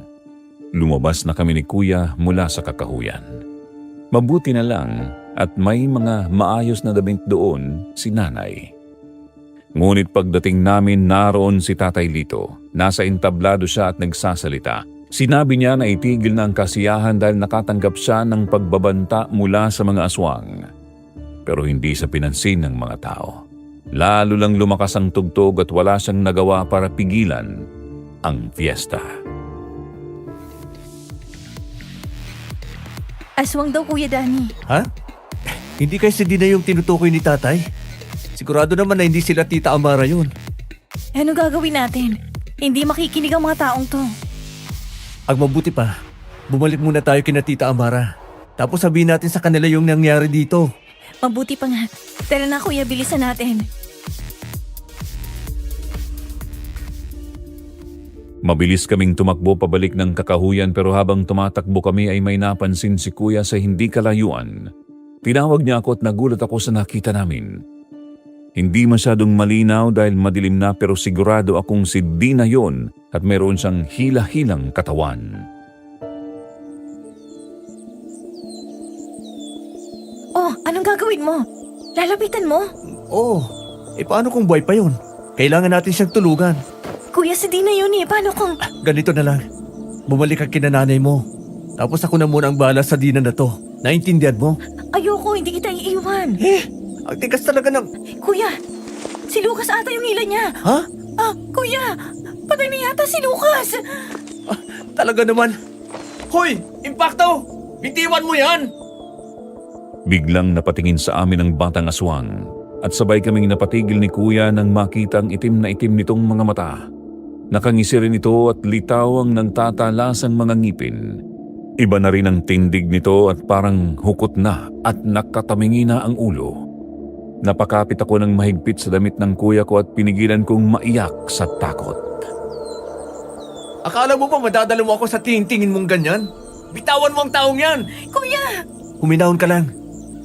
lumabas na kami ni Kuya mula sa kakahuyan. Mabuti na lang at may mga maayos na damit doon si Nanay. Ngunit pagdating namin naroon si Tatay Lito. Nasa entablado siya at nagsasalita. Sinabi niya na itigil na ang kasiyahan dahil nakatanggap siya ng pagbabanta mula sa mga aswang. Pero hindi sa pinansin ng mga tao. Lalo lang lumakas ang tugtog at wala siyang nagawa para pigilan ang fiesta. Aswang daw, Kuya Danny. Ha? Hindi kasi di na yung tinutukoy ni tatay? Sigurado naman na hindi sila Tita Amara yun. Ano gagawin natin? Hindi makikinig ang mga taong to. Ang mabuti pa, bumalik muna tayo kina Tita Amara. Tapos sabihin natin sa kanila yung nangyari dito. Mabuti pa nga. Tara na, Kuya, bilisan natin. Mabilis kaming tumakbo pabalik ng kakahuyan pero habang tumatakbo kami ay may napansin si Kuya sa hindi kalayuan. Tinawag niya ako at nagulat ako sa nakita namin. Hindi masyadong malinaw dahil madilim na pero sigurado akong si Dina yon at meron siyang hila-hilang katawan. Oh, anong gagawin mo? Lalapitan mo? Oo, paano kung buhay pa yun? Kailangan natin siyang tulugan. Kuya, si Dina yun eh. Paano kung... Ganito na lang, bumalik ka kina nanay mo. Tapos ako na muna ang bahala sa Dina na to. Naintindihan mo? Ayoko, hindi kita iiwan. Ang tigas talaga ng... Kuya, Si Lucas ata yung hila niya. Ha? Kuya, patay na yata si Lucas. Talaga naman. Hoy! Impacto! Bitiwan mo yan! Biglang napatingin sa amin ang batang aswang at sabay kaming napatigil ni Kuya nang makita ang itim na itim nitong mga mata. Nakangisi rin ito at litaw ang nagtatalasang mga ngipin. Iba na rin ang tindig nito at parang hukot na at nakatamingi na ang ulo. Napakapit ako ng mahigpit sa damit ng kuya ko at pinigilan kong maiyak sa takot. Akala mo ba madadala mo ako sa tingin-tingin mong ganyan? Bitawan mo ang taong yan! Kuya! Huminahon ka lang.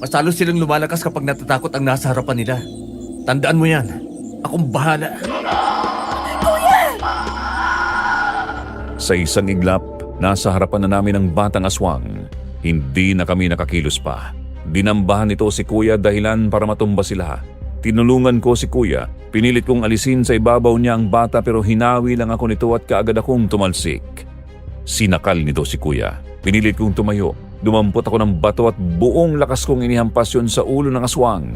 Masalo silang lumalakas kapag natatakot ang nasa harapan nila. Tandaan mo yan. Akong bahala. Sa isang iglap, nasa harapan na namin ang batang aswang. Hindi na kami nakakilos pa. Dinambahan nito si Kuya dahilan para matumba sila. Tinulungan ko si Kuya. Pinilit kong alisin sa ibabaw niya ang bata pero hinawi lang ako nito at kaagad akong tumalsik. Sinakal nito si Kuya. Pinilit kong tumayo. Dumampot ako ng bato at buong lakas kong inihampas yun sa ulo ng aswang.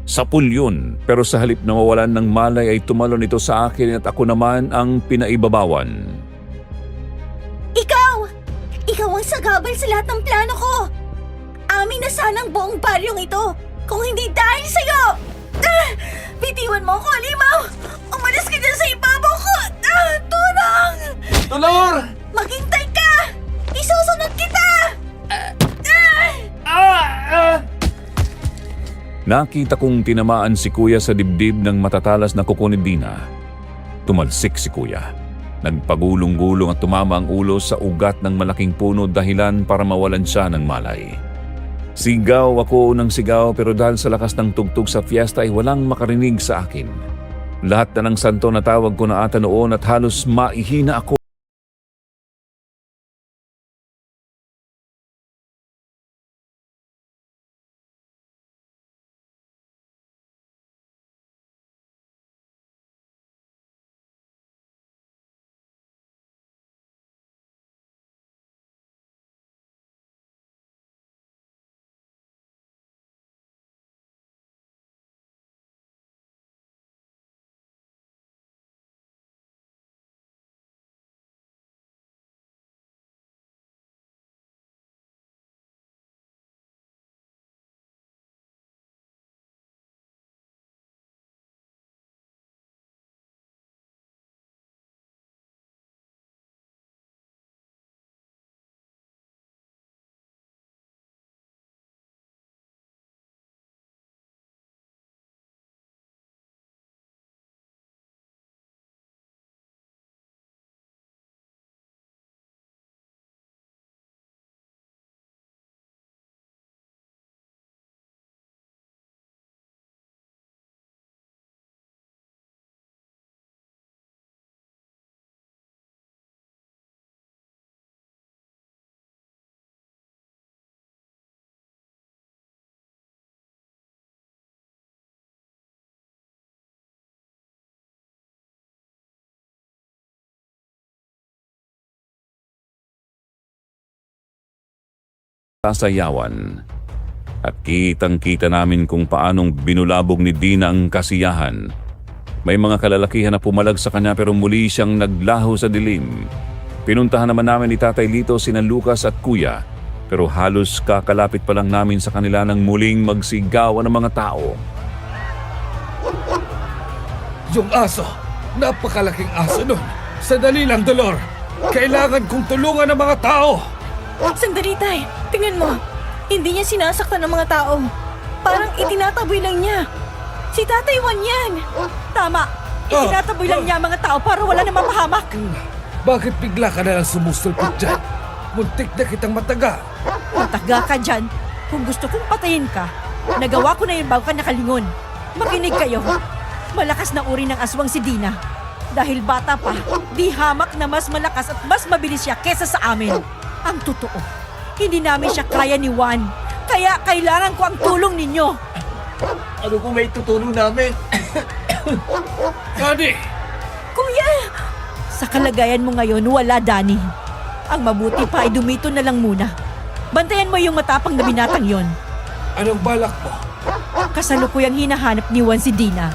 Sapul yun, pero sa halip na mawalan ng malay ay tumalon ito sa akin at ako naman ang pinaibabawan. Ikaw! Ikaw ang sagabal sa lahat ng plano ko! Amin na sana ang buong baryong ito kung hindi dahil sa'yo! Bitiwan mo ako, Alimaw! Umalis ka dyan sa ibabaw ko! Tulong! Dolor! Maghintay ka! Isusunod kita! Nakita kong tinamaan si Kuya sa dibdib ng matatalas na kuko ni Dina. Tumalsik si Kuya. Nagpagulong-gulong at tumama ang ulo sa ugat ng malaking puno dahilan para mawalan siya ng malay. Sigaw ako ng sigaw pero dahil sa lakas ng tugtog sa fiesta ay walang makarinig sa akin. Lahat na ng santo na tawag ko na ata noon at halos maihina ako. Sayawan. At kitang-kita namin kung paanong binulabog ni Dina ang kasiyahan. May mga kalalakihan na pumalag sa kanya pero muli siyang naglaho sa dilim. Pinuntahan naman namin ni Tatay Lito sina Lucas at Kuya pero halos kakalapit pa lang namin sa kanila nang muling magsigawan ng mga tao. Yung aso! Napakalaking aso nun! Sandali lang, Dolor! Kailangan kong tulungan ng mga tao! Sandali, Tay. Tingnan mo. Hindi niya sinasaktan ng mga tao. Parang itinataboy lang niya. Si Tatay Juan yan. Tama. Itinataboy lang niya ang mga tao para wala namang mahamak. Bakit bigla ka na lang sumusulpot dyan? Muntik na kitang mataga. Mataga ka dyan. Kung gusto kong patayin ka, nagawa ko na yun bago ka nakalingon. Makinig kayo. Malakas na uri ng aswang si Dina. Dahil bata pa, di hamak na mas malakas at mas mabilis siya kesa sa amin. Ang totoo, hindi namin siya kaya ni Juan. Kaya kailangan ko ang tulong ninyo. Ano kung may tutulong namin? Dani! Kuya! Sa kalagayan mo ngayon, wala, Dani. Ang mabuti pa ay dumito na lang muna. Bantayan mo yung matapang na binatang yon. Anong balak mo? Kasalukuyang hinahanap ni Juan si Dina.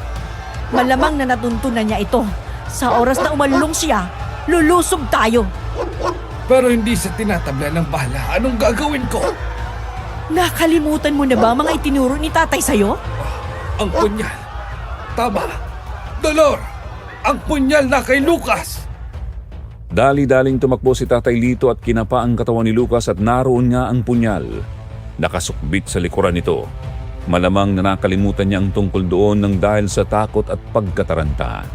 Malamang na natuntunan niya ito. Sa oras na umalulong siya, lulusog tayo. Pero hindi sa tinatabla ng bala. Anong gagawin ko? Nakalimutan mo na ba ang mga itinuro ni tatay sa'yo? Ang punyal. Tama. Dolor! Ang punyal na kay Lucas! Dali-daling tumakbo si Tatay Lito at kinapa ang katawan ni Lucas at naroon nga ang punyal. Nakasukbit sa likuran nito. Malamang na nakalimutan niya ang tungkol doon ng dahil sa takot at pagkataranta.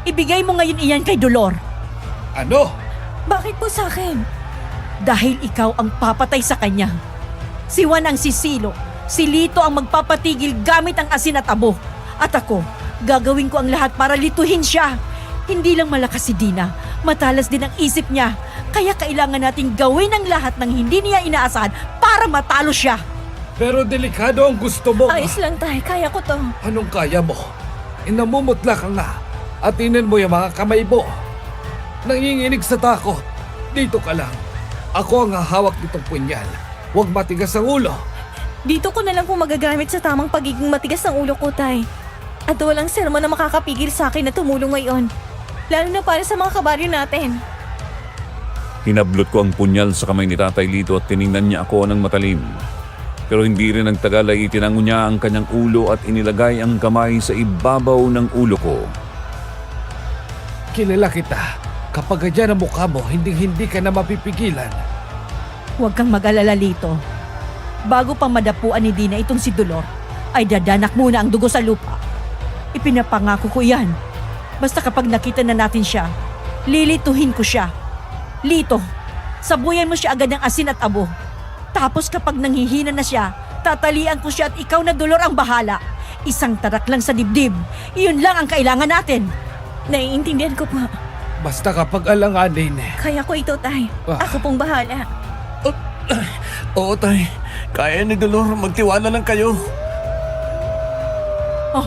Ibigay mo ngayon iyan kay Dolor. Ano? Bakit po sa akin? Dahil ikaw ang papatay sa kanya. Si Juan ang sisilo. Si Lito ang magpapatigil gamit ang asin at abo. At ako, gagawin ko ang lahat para lituhin siya. Hindi lang malakas si Dina, matalas din ang isip niya. Kaya kailangan nating gawin ang lahat ng hindi niya inaasahan para matalo siya. Pero delikado ang gusto mo. Ayos lang tay, kaya ko to. Anong kaya mo? Inamumutla ka nga. At tingnan mo yung mga kamay mo. Nanginginig sa takot. Dito ka lang. Ako ang hahawak nitong punyal. Huwag matigas ang ulo. Dito ko na lang po magagamit sa tamang pagiging matigas ng ulo ko, tay. At walang sermon na makakapigil sa akin na tumulong ngayon. Lalo na para sa mga kabaryo natin. Hinablot ko ang punyal sa kamay ni Tatay Lito at tiningnan niya ako ng matalim. Pero hindi rin nagtagal ay itinango niya ang kanyang ulo at inilagay ang kamay sa ibabaw ng ulo ko. Kilala kita. Kapag ganyan ang mukha mo, hindi ka na mapipigilan. Huwag kang mag-alala, Lito. Bago pa madapuan ni Dina itong si Dolor, ay dadanak muna ang dugo sa lupa. Ipinapangako ko yan. Basta kapag nakita na natin siya, lilituhin ko siya. Lito, sabuyan mo siya agad ng asin at abo. Tapos kapag nanghihina na siya, tatalian ko siya at ikaw na Dolor ang bahala. Isang tarak lang sa dibdib. Iyon lang ang kailangan natin. Naiintindihan ko po. Basta kapag alanganin. Kaya ko ito, tay. Ako pong bahala. Oo, tay. Kaya ni Dolor, magtiwala lang kayo. Oh,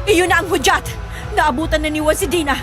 iyon na ang hudyat. Naabutan na ni Juan si Dina.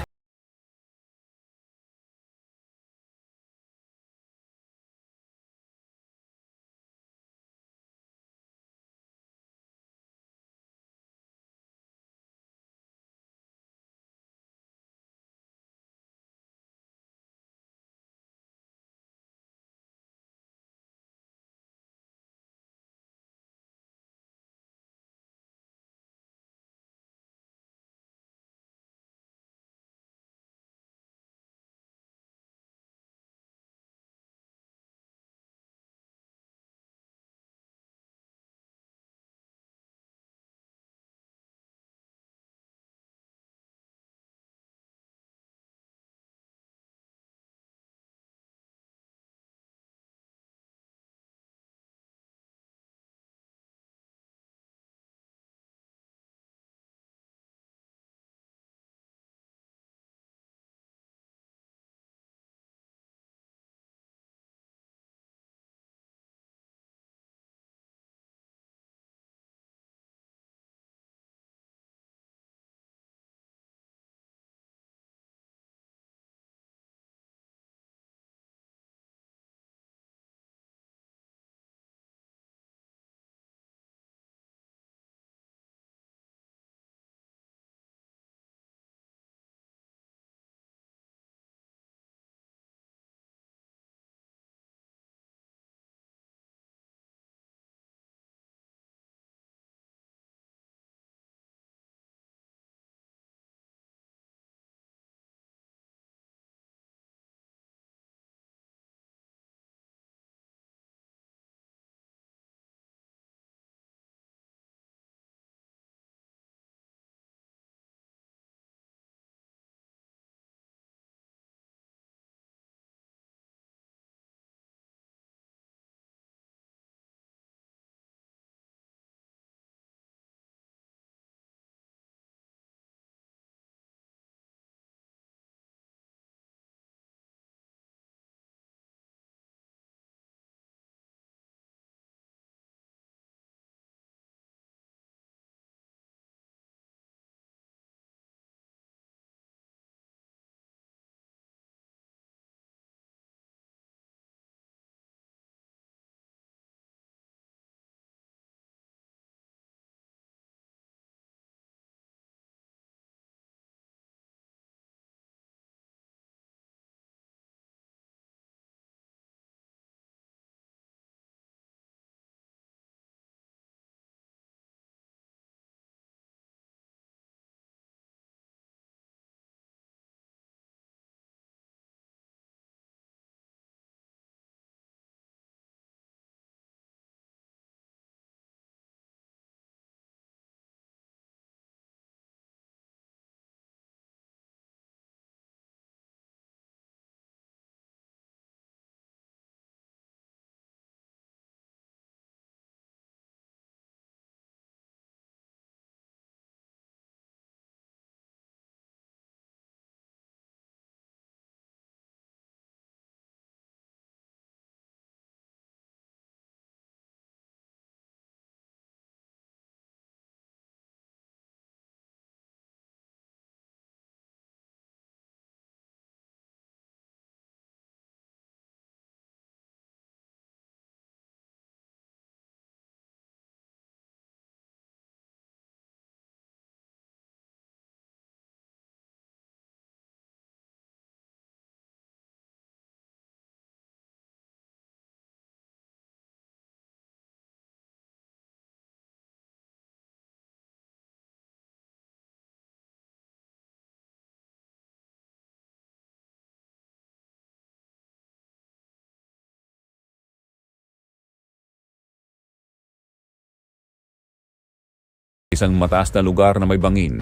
isang mataas na lugar na may bangin.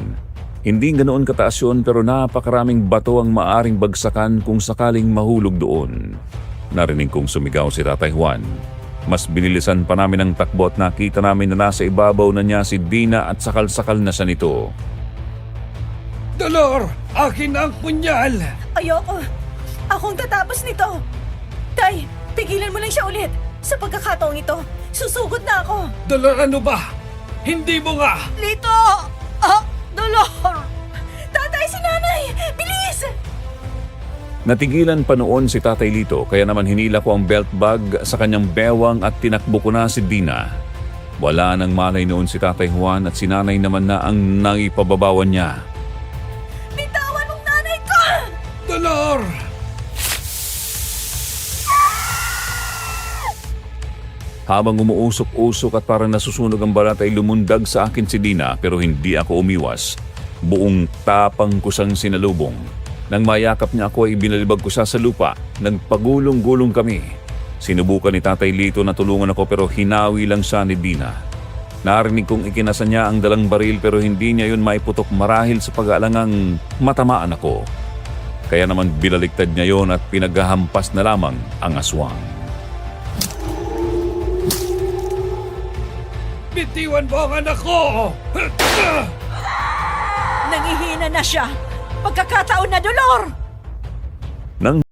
Hindi ganoon kataas yun pero napakaraming bato ang maaring bagsakan kung sakaling mahulog doon. Narinig kong sumigaw si Tatay Juan. Mas binilisan pa namin ang takbo at nakita namin na nasa ibabaw na niya si Dina at sakal-sakal na siya nito. Dolor! Akin ang punyal! Ayoko. Akong tatapos nito. Tay, pigilan mo lang siya ulit. Sa pagkakataong ito, susugod na ako. Dolor, ano ba? Hindi mo nga! Lito! Ah, Dolor! Tatay, si nanay! Bilis! Natigilan pa noon si Tatay Lito kaya naman hinila ko ang belt bag sa kanyang bewang at tinakbo ko na si Dina. Wala nang malay noon si Tatay Juan at si nanay naman na ang nangipababawan niya. Bitawan mong nanay ko! Dolor! Habang umuusok-usok at parang nasusunog ang balat ay lumundag sa akin si Dina pero hindi ako umiwas. Buong tapang ko siyang sinalubong. Nang mayakap niya ako ay binalibag ko siya sa lupa. Nagpagulong-gulong kami. Sinubukan ni Tatay Lito na tulungan ako pero hinawi lang siya ni Dina. Narinig kong ikinasa niya ang dalang baril pero hindi niya yun maiputok marahil sa pag-aalangang matamaan ako. Kaya naman binaliktad niya yon at pinaghahampas na lamang ang aswang. Bitiwan mo ang anak ko! Nangihina na siya. Pagkakataon na, Dolor! Nang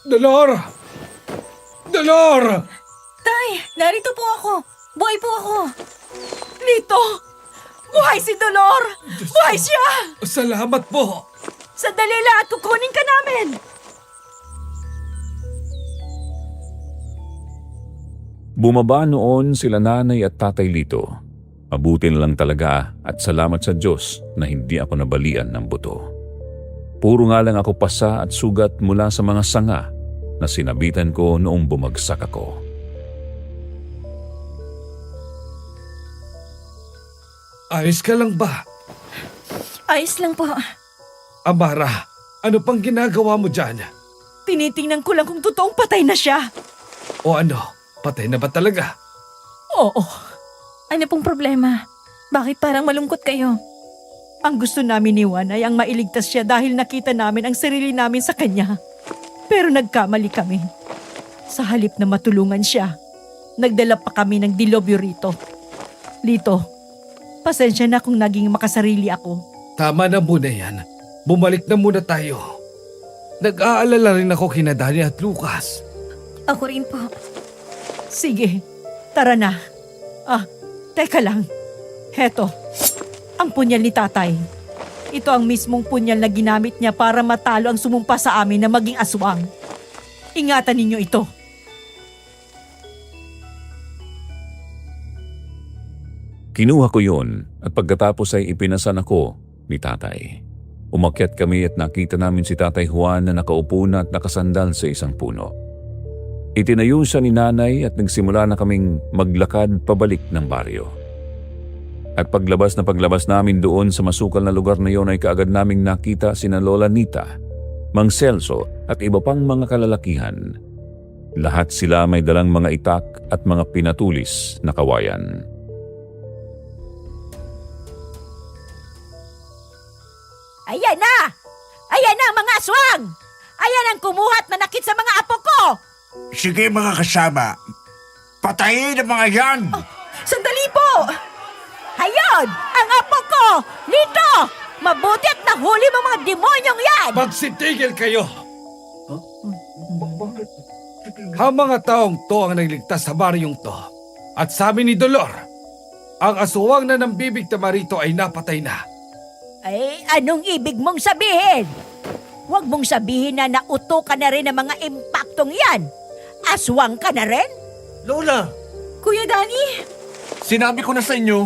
Dolor! Dolor! Tay, narito po ako. Buhay po ako. Lito! Buhay si Dolor! Buhay siya! Salamat po! Sandali lang at kukunin ka namin! bumaba noon sila nanay at Tatay Lito. Mabuti na lang talaga at salamat sa Diyos na hindi ako nabalian ng buto. Puro nga lang ako pasa at sugat mula sa mga sanga na sinabitan ko noong bumagsak ako. Ayos ka lang ba? Ayos lang po. Amara, ano pang ginagawa mo dyan? Tinitingnan ko lang kung totoong patay na siya. O ano, patay na ba talaga? Oo, Ano pong problema? Bakit parang malungkot kayo? ang gusto namin ni Juan ay ang mailigtas siya dahil nakita namin ang sarili namin sa kanya. Pero nagkamali kami. Sa halip na matulungan siya, nagdala pa kami ng dilobyo rito. Lito, pasensya na kung naging makasarili ako. Tama na muna yan. Bumalik na muna tayo. Nag-aalala rin ako kina Dani at Lucas. Ako rin po. Sige, tara na. Teka lang. Heto, ang punyal ni tatay. Ito ang mismong punyal na ginamit niya para matalo ang sumumpa sa amin na maging aswang. Ingatan ninyo ito. Kinuha ko yun at pagkatapos ay ipinasan ako ni tatay. Umakyat kami at nakita namin si Tatay Juan na nakaupo na at nakasandal sa isang puno. Itinayo siya ni nanay at nagsimula na kaming maglakad pabalik ng baryo. At paglabas namin doon sa masukal na lugar na yon ay kaagad naming nakita sina Lola Nita Mang Celso at iba pang mga kalalakihan. Lahat sila may dalang mga itak at mga pinatulis na kawayan. Ayan na! Ayan na ang mga aswang! Ayan ang kumuha at manakit sa mga apo ko! Sige mga kasama, patayin ang mga yan! Sandali po! Hayon! Ang apo ko! Dito! Mabuti at nahuli mo mga demonyong yan! Magsitigil kayo! Ang mga taong to ang nagligtas sa baryong to. At sabi ni Dolor, ang aswang na nambibigtama rito ay napatay na. Ay, anong ibig mong sabihin? Huwag mong sabihin na nauto ka na rin ng mga impaktong yan. Aswang ka na rin? Lola, Kuya Danny, sinabi ko na sa inyo,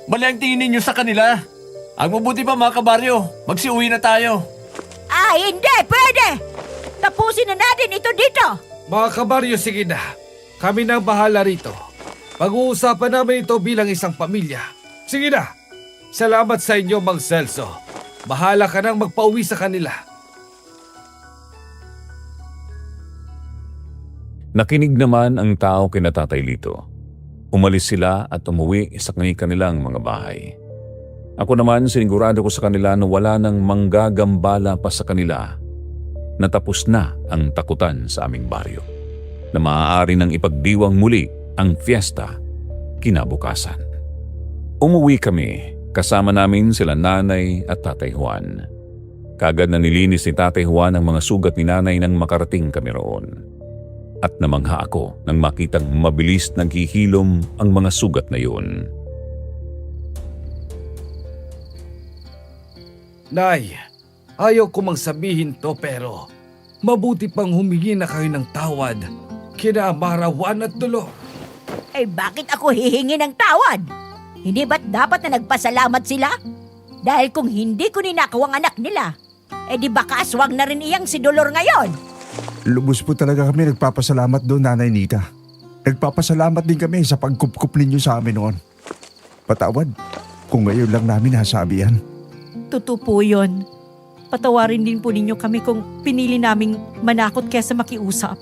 mali ang tingin ninyo sa kanila. Ang mabuti pa mga kabaryo, magsiuwi na tayo. Ah, hindi! Pwede! Tapusin na natin ito dito! Mga kabaryo, sige na. Kami na ang bahala rito. Pag-uusapan namin ito bilang isang pamilya. Sige na. Salamat sa inyo, Mang Celso. Bahala ka nang magpauwi sa kanila. Nakinig naman ang tao kina Tatay Lito. Umalis sila at umuwi sa kanilang mga bahay. Ako naman sinigurado ko sa kanila na wala nang manggagambala pa sa kanila. Natapos na ang takutan sa aming baryo. Na maaari nang ipagdiwang muli ang fiesta kinabukasan. Umuwi kami, kasama namin sila Nanay at Tatay Juan. Kaagad na nilinis ni Tatay Juan ang mga sugat ni Nanay nang makarating kami roon. At namangha ako nang makitang mabilis naghihilom ang mga sugat na yun. Nay, ayaw ko mang sabihin to pero mabuti pang humingi na kayo ng tawad kina Amara, Juan at Dolor. Eh bakit ako hihingi ng tawad? Hindi ba't dapat na nagpasalamat sila? Dahil kung hindi ko ninakaw ang anak nila, eh di baka aswang na rin iyang si Dolor ngayon. Lubos po talaga kami nagpapasalamat doon, Nanay Nita. Nagpapasalamat din kami sa pagkupkup ninyo sa amin noon. Patawad kung ngayon lang namin nasabi yan. totoo po yun. Patawarin din po ninyo kami kung pinili naming manakot kesa makiusap.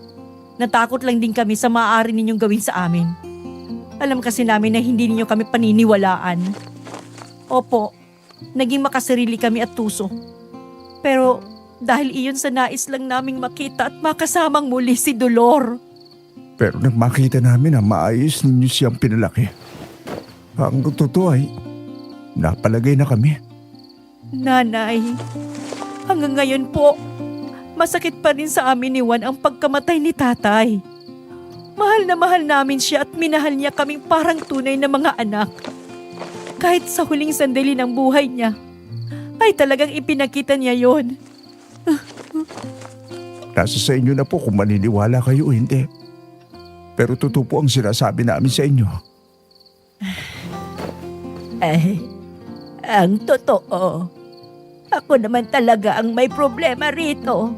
Natakot lang din kami sa maaari ninyong gawin sa amin. Alam kasi namin na hindi ninyo kami paniniwalaan. Opo, naging makasarili kami at tuso. Pero dahil iyon sa nais lang naming makita at makasamang muli si Dolor. Pero nang makita namin na maayos ninyo siyang pinalaki, ang totoo ay napalagay na kami. Nanay, hanggang ngayon po, masakit pa rin sa amin ni Juan ang pagkamatay ni tatay. Mahal na mahal namin siya at minahal niya kaming parang tunay na mga anak. Kahit sa huling sandali ng buhay niya, ay talagang ipinakita niya yon. Nasa sa inyo na po kung maniniwala kayo o hindi. Pero totoo po ang sinasabi namin sa inyo. Ang totoo, ako naman talaga ang may problema rito.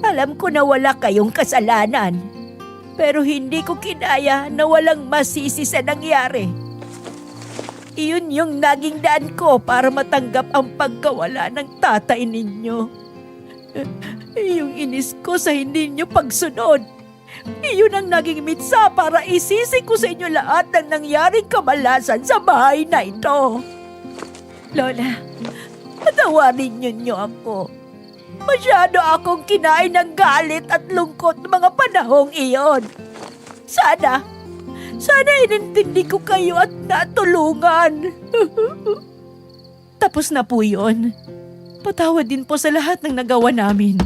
Alam ko na wala kayong kasalanan, pero hindi ko kinaya na walang masisi sa nangyari. Iyon yung naging daan ko para matanggap ang pagkawala ng tatay ninyo. Yung inis ko sa hindi nyo pagsunod. Iyon ang naging mitsa para isisi ko sa inyo lahat ng nangyaring kamalasan sa bahay na ito. Lola, patawarin niyo ako. Masyado akong kinain ng galit at lungkot ng mga panahong iyon. Sana inintindi ko kayo at natulungan. Tapos na po yun. Patawad din po sa lahat ng nagawa namin.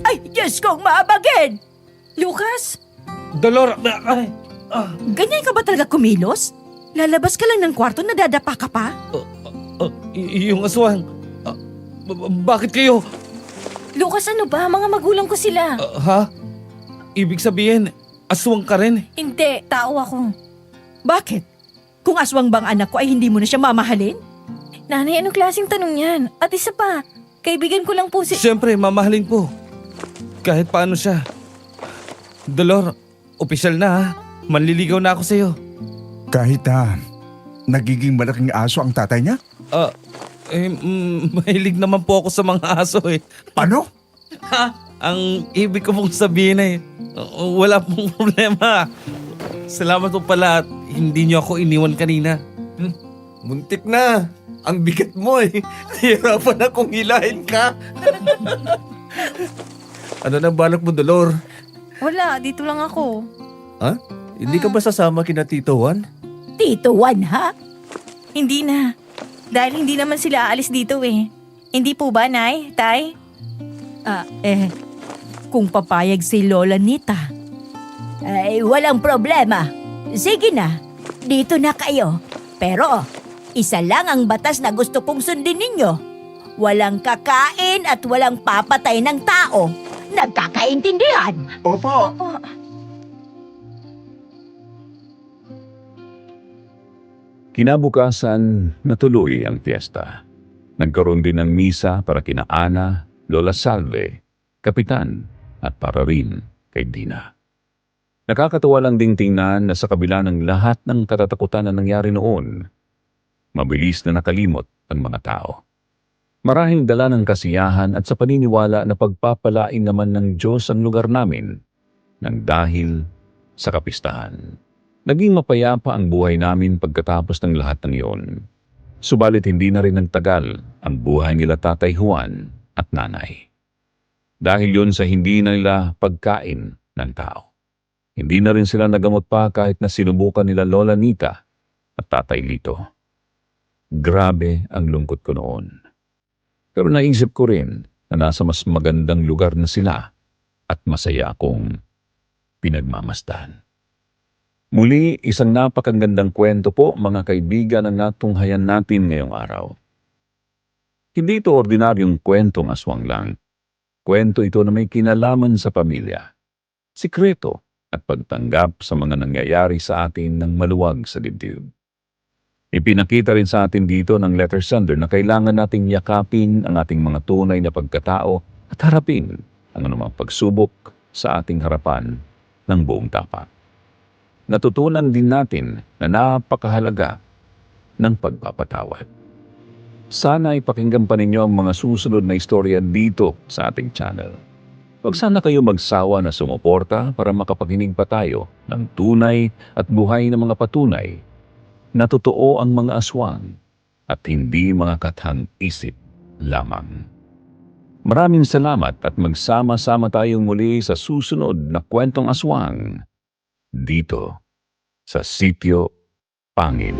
Ay, Diyos kong maabagin! Lucas, Dolor, ganyan ka ba talaga kumilos? Lalabas ka lang ng kwarto, nadadapa ka pa? yung aswang, bakit kayo? Lucas, ano ba? Mga magulang ko sila. Ha? Ibig sabihin, aswang ka rin? Hindi, tao ako. Bakit? Kung aswang bang anak ko ay hindi mo na siya mamahalin? Nanay, anong klaseng tanong yan? At isa pa, kaibigan ko lang po si... Siyempre, mamahalin ko. Kahit paano siya. Dolor, opisyal na ha. Manliligaw na ako sa'yo. Kahit na nagiging malaking aso ang tatay niya? Mahilig naman po ako sa mga aso eh. Ano? Ha? Ang ibig ko pong sabihin ay wala pong problema. Salamat po pala at hindi niyo ako iniwan kanina. Muntik na. Ang bigat mo eh. Hirapan akong hilahin ka. Ano nang balak mo, Dolor? Wala, dito lang ako. Ha? Hindi ka ba sasama kina Tito Juan? Tito Juan, ha? Hindi na. Dahil hindi naman sila aalis dito eh. Hindi po ba, Nay? Tay? Kung papayag si Lola Nita. Ay, walang problema. Sige na, dito na kayo. Pero, isa lang ang batas na gusto kong sundin ninyo. Walang kakain at walang papatay ng tao. Nagkakaintindihan? Opo. Kinabukasan, natuloy ang fiesta. Nagkaroon din ng misa para kina Ana, Lola Salve, Kapitan, at para rin kay Dina. Nakakatuwa lang ding tingnan na sa kabila ng lahat ng katatakutan na nangyari noon, mabilis na nakalimot ang mga tao. Marahing dala ng kasiyahan at sa paniniwala na pagpapalain naman ng Diyos ang lugar namin nang dahil sa kapistahan. Naging mapayapa ang buhay namin pagkatapos ng lahat ng iyon. Subalit hindi na rin nagtagal ang buhay nila Tatay Juan at Nanay. Dahil yun sa hindi na nila pagkain ng tao. Hindi na rin sila nagamot pa kahit na sinubukan nila Lola Nita at Tatay Lito. Grabe ang lungkot ko noon. Pero naisip ko rin na nasa mas magandang lugar na sila at masaya akong pinagmamasdan. Muli, isang napakagandang kwento po mga kaibigan ang natunghayan natin ngayong araw. Hindi ito ordinaryong kwentong aswang lang. Kwento ito na may kinalaman sa pamilya, sikreto at pagtanggap sa mga nangyayari sa atin ng maluwag sa dibdib. Ipinakita rin sa atin dito ng letter sender na kailangan nating yakapin ang ating mga tunay na pagkatao at harapin ang anumang pagsubok sa ating harapan ng buong tapat. Natutunan din natin na napakahalaga ng pagpapatawad. Sana ipakinggan pa ninyo ang mga susunod na istorya dito sa ating channel. Huwag sana kayo magsawa na sumuporta para makapakinig pa tayo ng tunay at buhay na mga patunay na totoo ang mga aswang at hindi mga kathang isip lamang. Maraming salamat at magsama-sama tayong muli sa susunod na kwentong aswang dito sa Sitio Pangil.